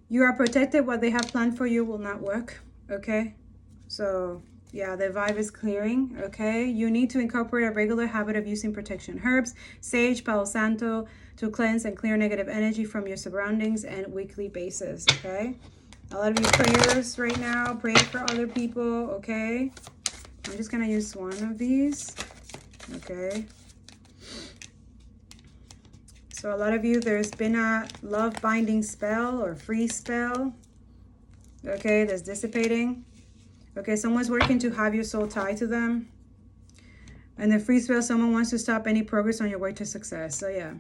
You are protected. What they have planned for you will not work. Okay, so yeah, the vibe is clearing. Okay, you need to incorporate a regular habit of using protection herbs, sage, palo santo, to cleanse and clear negative energy from your surroundings and weekly basis. Okay, a lot of you prayers right now, praying for other people. Okay, I'm just gonna use one of these. Okay, so a lot of you, there's been a love binding spell or free spell, okay, that's dissipating. Okay, someone's working to have your soul tied to them. And the free spell, someone wants to stop any progress on your way to success. So yeah.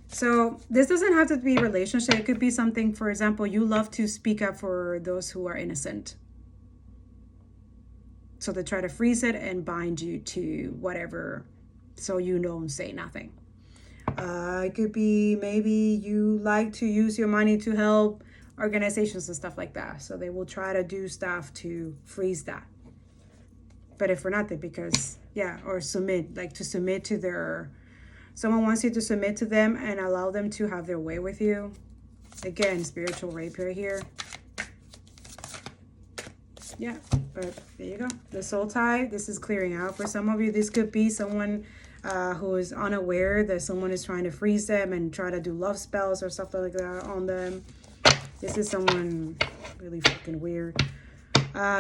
So this doesn't have to be a relationship. It could be something, for example, you love to speak up for those who are innocent. So they try to freeze it and bind you to whatever, so you don't say nothing. It could be maybe you like to use your money to help organizations and stuff like that. So they will try to do stuff to freeze that. But if for nothing, because, yeah, or submit, like to submit to their, someone wants you to submit to them and allow them to have their way with you. Again, spiritual rape right here. Yeah, but there you go. The soul tie, this is clearing out. For some of you, this could be someone who is unaware that someone is trying to freeze them and try to do love spells or stuff like that on them. This is someone really fucking weird.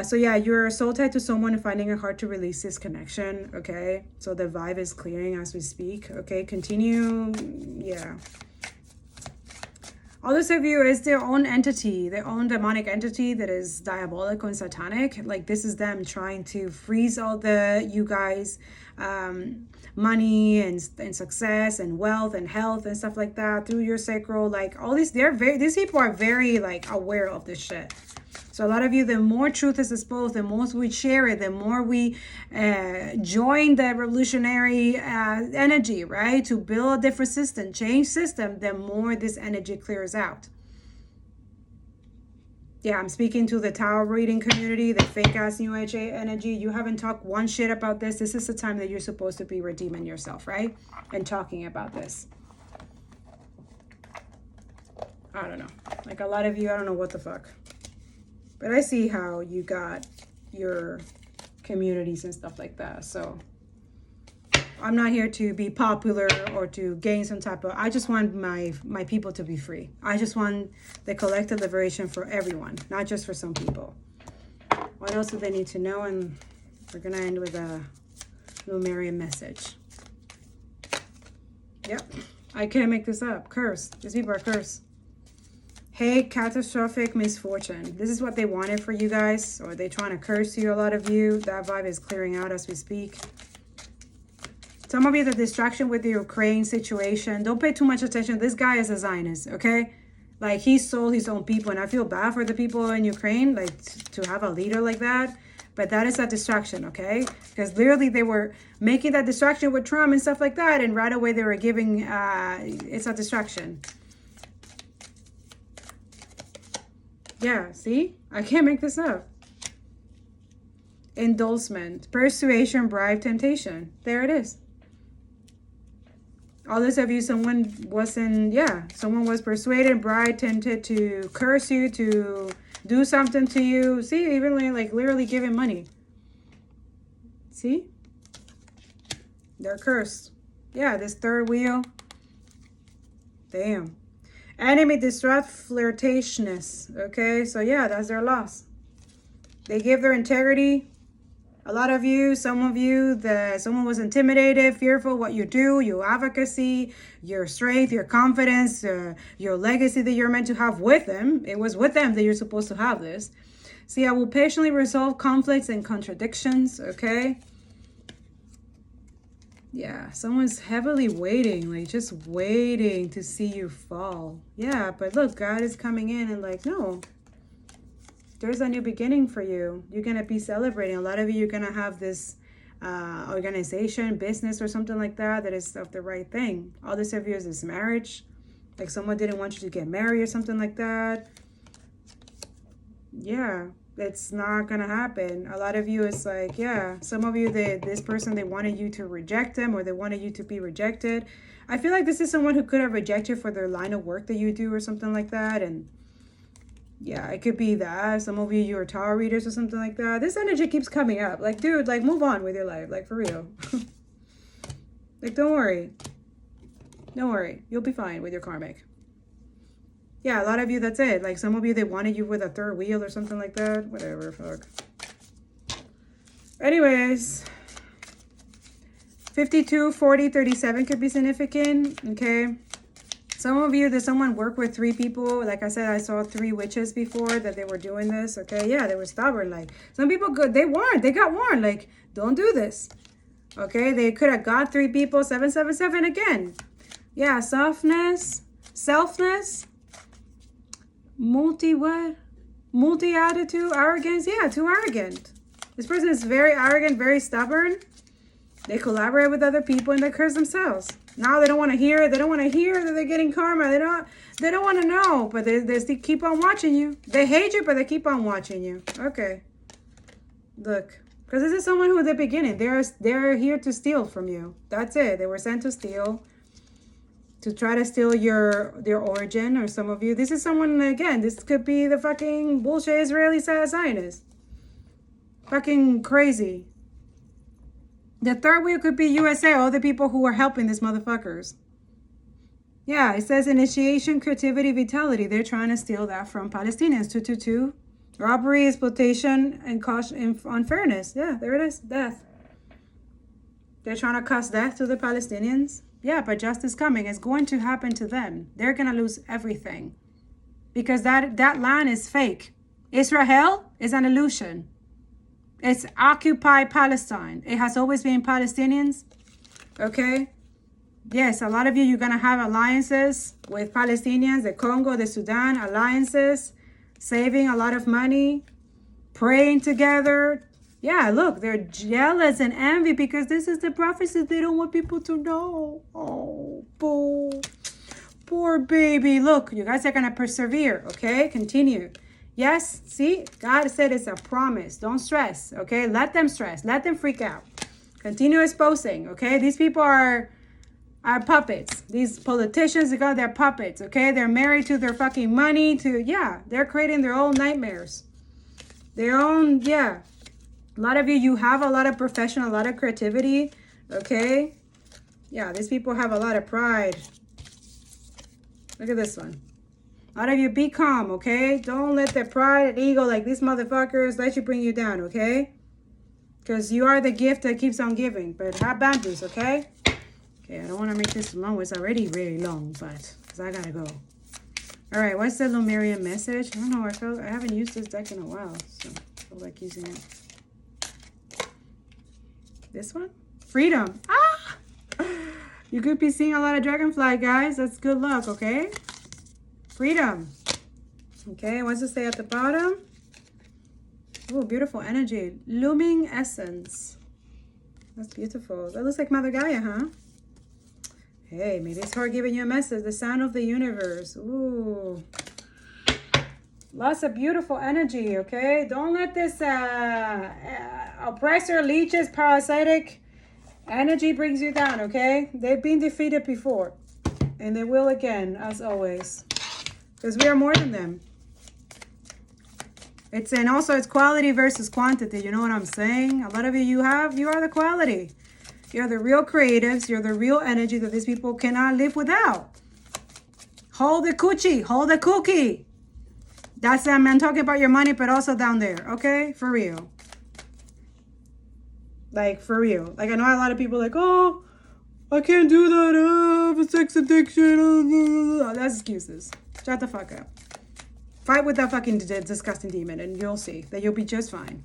So yeah, you're soul tied to someone and finding it hard to release this connection, okay? So the vibe is clearing as we speak, okay? Continue, yeah. Others of you is their own entity, their own demonic entity that is diabolical and satanic. Like, this is them trying to freeze all the, you guys, money and success and wealth and health and stuff like that through your sacral. Like, all these, these people are very, like, aware of this shit. So a lot of you, the more truth is exposed, the more we share it, the more we join the revolutionary energy, right? To build a different system, change system, the more this energy clears out. Yeah, I'm speaking to the tarot reading community, the fake ass New Age energy. You haven't talked one shit about this. This is the time that you're supposed to be redeeming yourself, right? And talking about this. I don't know. Like, a lot of you, I don't know what the fuck. But I see how you got your communities and stuff like that. So I'm not here to be popular or to gain some type of, I just want my people to be free. I just want the collective liberation for everyone, not just for some people. What else do they need to know? And we're going to end with a Lumerian message. Yep. I can't make this up. Curse. These people are cursed. Hey, catastrophic misfortune. This is what they wanted for you guys. Or they trying to curse you, a lot of you. That vibe is clearing out as we speak. Some of you, the distraction with the Ukraine situation. Don't pay too much attention. This guy is a Zionist, okay? Like, he sold his own people. And I feel bad for the people in Ukraine, like, to have a leader like that. But that is a distraction, okay? Because literally they were making that distraction with Trump and stuff like that. And right away they were giving, it's a distraction. Yeah, see? I can't make this up. Endorsement, persuasion, bribe, temptation. There it is. Others of you, someone was persuaded, bribed, tempted to curse you, to do something to you. See, even like literally giving money. See? They're cursed. Yeah, this third wheel. Damn. Enemy, distrust, flirtatiousness. Okay, so yeah, that's their loss. They give their integrity A lot of you, some of you, someone was intimidated, fearful what you do, your advocacy, your strength, your confidence, your legacy that you're meant to have with them. It was with them that you're supposed to have this. See, I will patiently resolve conflicts and contradictions, okay? Yeah, someone's heavily waiting, like just waiting to see you fall. Yeah, but look, God is coming in and like, no. There's a new beginning for you. You're going to be celebrating. A lot of you, you're going to have this organization, business, or something like that is of the right thing. All this of you is this marriage. Like someone didn't want you to get married or something like that. Yeah, it's not going to happen. A lot of you is like, yeah, some of you, this person, they wanted you to reject them or they wanted you to be rejected. I feel like this is someone who could have rejected for their line of work that you do or something like that. And yeah, it could be that. Some of you, you're tarot readers or something like that. This energy keeps coming up. Like, dude, like, move on with your life. Like, for real. Like, don't worry. Don't worry. You'll be fine with your karmic. Yeah, a lot of you, that's it. Like, some of you, they wanted you with a third wheel or something like that. Whatever, fuck. Anyways. 52, 40, 37 could be significant. Okay. Some of you, there's someone work with 3 people. Like I said, I saw 3 witches before that they were doing this. Okay, yeah, they were stubborn. Like some people, they got warned. Like, don't do this. Okay, they could have got 3 people. 777 again. Yeah, softness, selfness, multi-attitude, arrogance. Yeah, too arrogant. This person is very arrogant, very stubborn. They collaborate with other people and they curse themselves. Now they don't want to hear it. They don't want to hear that they're getting karma. They don't want to know, but they keep on watching you. They hate you, but they keep on watching you. Okay. Look, because this is someone who at the beginning, they're here to steal from you. That's it. They were sent to steal, to try to steal their origin, or some of you. This is someone, again, this could be the fucking bullshit Israeli Zionist. Fucking crazy. The third wheel could be USA, all the people who are helping these motherfuckers. Yeah, it says initiation, creativity, vitality. They're trying to steal that from Palestinians. 222. Robbery, exploitation, and caution, unfairness. Yeah, there it is. Death. They're trying to cause death to the Palestinians. Yeah, but justice coming. It's going to happen to them. They're going to lose everything. Because that land is fake. Israel is an illusion. It's occupied Palestine. It has always been Palestinians. Okay? Yes, a lot of you, you're going to have alliances with Palestinians, the Congo, the Sudan, alliances, saving a lot of money, praying together. Yeah, look, they're jealous and envy because this is the prophecy they don't want people to know. Oh, poor baby. Look, you guys are going to persevere, okay? Continue. Yes, see, God said it's a promise. Don't stress, okay? Let them stress. Let them freak out. Continue exposing, okay? These people are puppets. These politicians, they're puppets, okay? They're married to their fucking money, they're creating their own nightmares. Their own, A lot of you have a lot of profession, a lot of creativity, okay? Yeah, these people have a lot of pride. Look at this one. A lot of you, be calm, okay? Don't let the pride and ego like these motherfuckers let you bring you down, okay? Because you are the gift that keeps on giving. But have boundaries, okay? Okay, I don't want to make this long. It's already really long, but because I gotta go. All right, what's the Lumerian message? I don't know. I haven't used this deck in a while, so I feel like using it. This one? Freedom. Ah! You could be seeing a lot of dragonfly, guys. That's good luck, okay? Freedom. Okay, what's it say at the bottom? Oh, beautiful energy. Looming essence. That's beautiful. That looks like Mother Gaia, huh? Hey, maybe it's her giving you a message. The sound of the universe. Ooh. Lots of beautiful energy, okay? Don't let this oppressor, leeches, parasitic energy brings you down, okay? They've been defeated before. And they will again, as always. Because we are more than them. It's quality versus quantity. You know what I'm saying? A lot of you are the quality. You're the real creatives. You're the real energy that these people cannot live without. Hold the coochie. Hold the cookie. That's I'm talking about your money, but also down there. Okay? For real. Like, for real. Like, I know a lot of people are like, oh, I can't do that. I have a sex addiction. That's excuses. Shut the fuck up. Fight with that fucking disgusting demon and you'll see that you'll be just fine.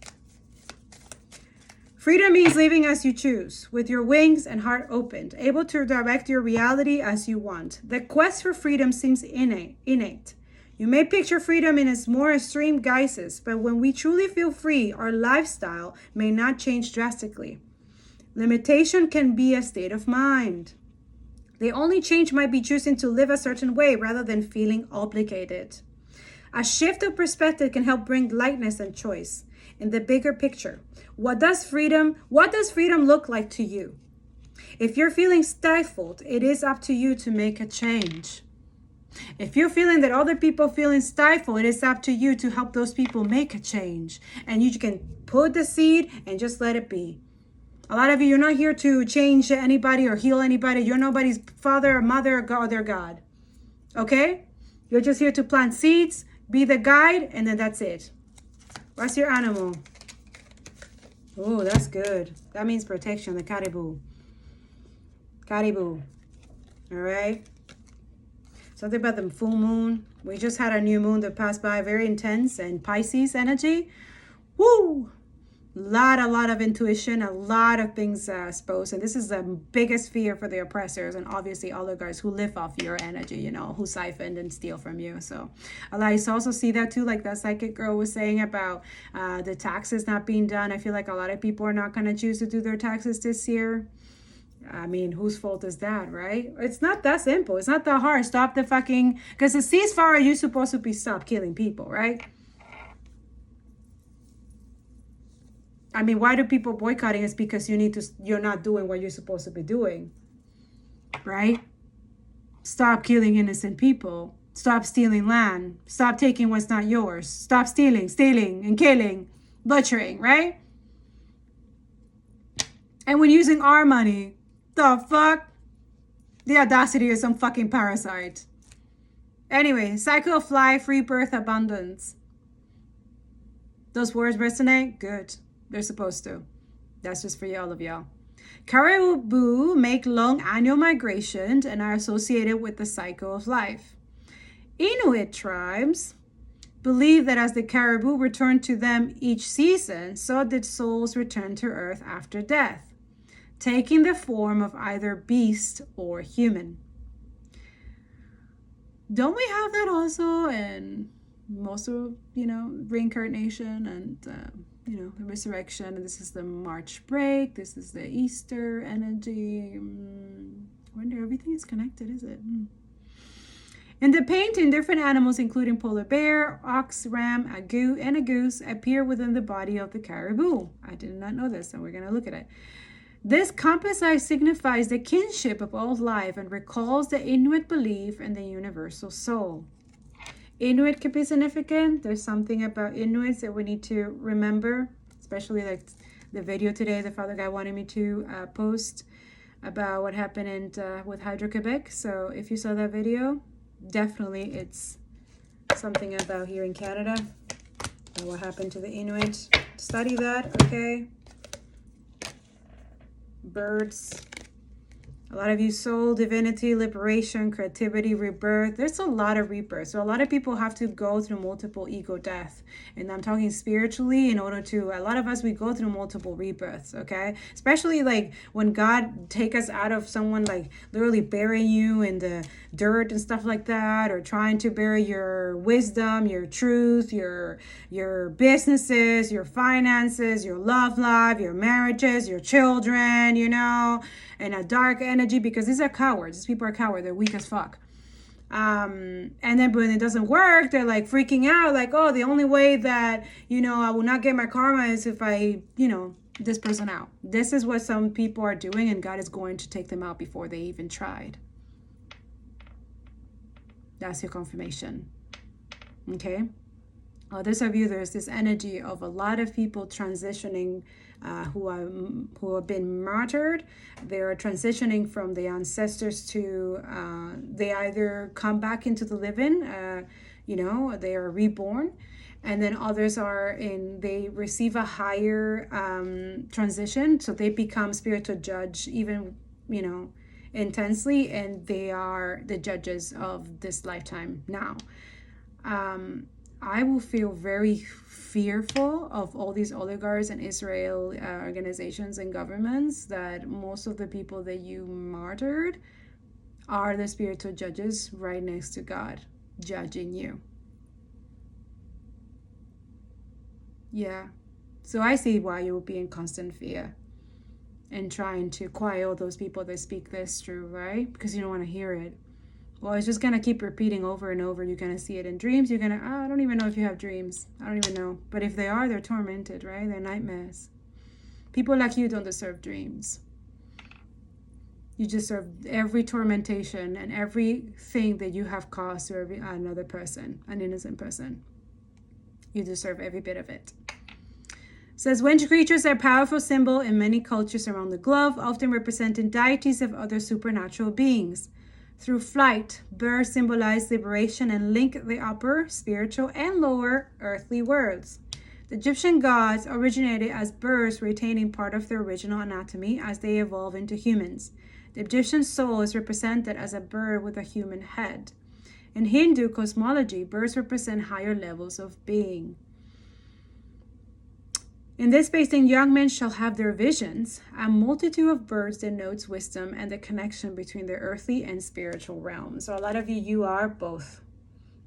Freedom means living as you choose, with your wings and heart opened, able to direct your reality as you want. The quest for freedom seems innate. You may picture freedom in its more extreme guises, but when we truly feel free, our lifestyle may not change drastically. Limitation can be a state of mind. The only change might be choosing to live a certain way rather than feeling obligated. A shift of perspective can help bring lightness and choice. In the bigger picture, what does freedom look like to you? If you're feeling stifled, it is up to you to make a change. If you're feeling that other people feeling stifled, it is up to you to help those people make a change. And you can put the seed and just let it be. A lot of you, you're not here to change anybody or heal anybody. You're nobody's father or mother or God, or their God. Okay? You're just here to plant seeds, be the guide, and then that's it. What's your animal? Oh, that's good. That means protection, the caribou. Caribou. All right. Something about the full moon. We just had a new moon that passed by, very intense, and Pisces energy. Woo! A lot of intuition, a lot of things exposed. And this is the biggest fear for the oppressors and obviously oligarchs who live off your energy, you know, who siphon and steal from you. So I also see that too, like that psychic girl was saying about the taxes not being done. I feel like a lot of people are not going to choose to do their taxes this year. I mean, whose fault is that, right? It's not that simple. It's not that hard. Stop the fucking, because the ceasefire, you're supposed to be stop killing people, right? I mean, why do people boycotting? It's because you're not doing what you're supposed to be doing, right? Stop killing innocent people. Stop stealing land. Stop taking what's not yours. Stop stealing and killing, butchering, right? And when using our money, the fuck? The audacity of some fucking parasite. Anyway, cycle of life, rebirth, abundance. Those words resonate? Good. They're supposed to. That's just for all of y'all. Caribou make long annual migrations and are associated with the cycle of life. Inuit tribes believe that as the caribou return to them each season, so did souls return to Earth after death, taking the form of either beast or human. Don't we have that also in most of, reincarnation and, the resurrection? And this is the March break. This is the Easter energy. I wonder, everything is connected, is it? In the painting, different animals, including polar bear, ox, ram, a goose, appear within the body of the caribou. I did not know this, and we're going to look at it. This complicit signifies the kinship of all life and recalls the Inuit belief in the universal soul. Inuit could be significant. There's something about Inuits that we need to remember, especially like the video today the Father Guy wanted me to post about what happened with Hydro-Quebec. So if you saw that video, definitely it's something about here in Canada and what happened to the Inuit. Study that, okay? Birds. A lot of you, soul, divinity, liberation, creativity, rebirth. There's a lot of rebirth. So a lot of people have to go through multiple ego death. And I'm talking spiritually in order to, a lot of us, we go through multiple rebirths, okay? Especially like when God take us out of someone like literally burying you in the dirt and stuff like that, or trying to bury your wisdom, your truth, your businesses, your finances, your love life, your marriages, your children, and a dark energy, because these are cowards. These people are cowards. They're weak as fuck. And then when it doesn't work, they're like freaking out, like, oh, the only way that, I will not get my karma is if I, this person out. This is what some people are doing, and God is going to take them out before they even tried. That's your confirmation. Okay? Others of you, there's this energy of a lot of people transitioning who have been martyred. They are transitioning from the ancestors to they either come back into the living, they are reborn, and then others they receive a higher transition, so they become spiritual judge even intensely, and they are the judges of this lifetime now. I will feel very fearful of all these oligarchs and Israel organizations and governments, that most of the people that you martyred are the spiritual judges right next to God, judging you. Yeah. So I see why you will be in constant fear and trying to quiet all those people that speak this true, right? Because you don't want to hear it. Well, it's just going to keep repeating over and over. You're going to see it in dreams. You're going to, I don't even know if you have dreams. I don't even know. But if they are, they're tormented, right? They're nightmares. People like you don't deserve dreams. You deserve every tormentation and everything that you have caused to another person, an innocent person. You deserve every bit of it. It says, winged creatures are a powerful symbol in many cultures around the globe, often representing deities of other supernatural beings. Through flight, birds symbolize liberation and link the upper, spiritual, and lower earthly worlds. The Egyptian gods originated as birds, retaining part of their original anatomy as they evolve into humans. The Egyptian soul is represented as a bird with a human head. In Hindu cosmology, birds represent higher levels of being. In this spacing, young men shall have their visions. A multitude of birds denotes wisdom and the connection between the earthly and spiritual realms. So a lot of you are both.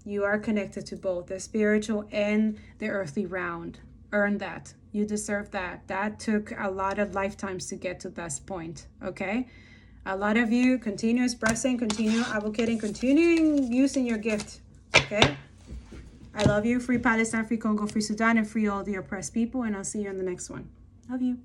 You are connected to both the spiritual and the earthly realm. Earn that. You deserve that. That took a lot of lifetimes to get to this point, okay? A lot of you continue expressing, continue advocating, continuing using your gift, okay? I love you. Free Palestine, free Congo, free Sudan, and free all the oppressed people. And I'll see you in the next one. Love you.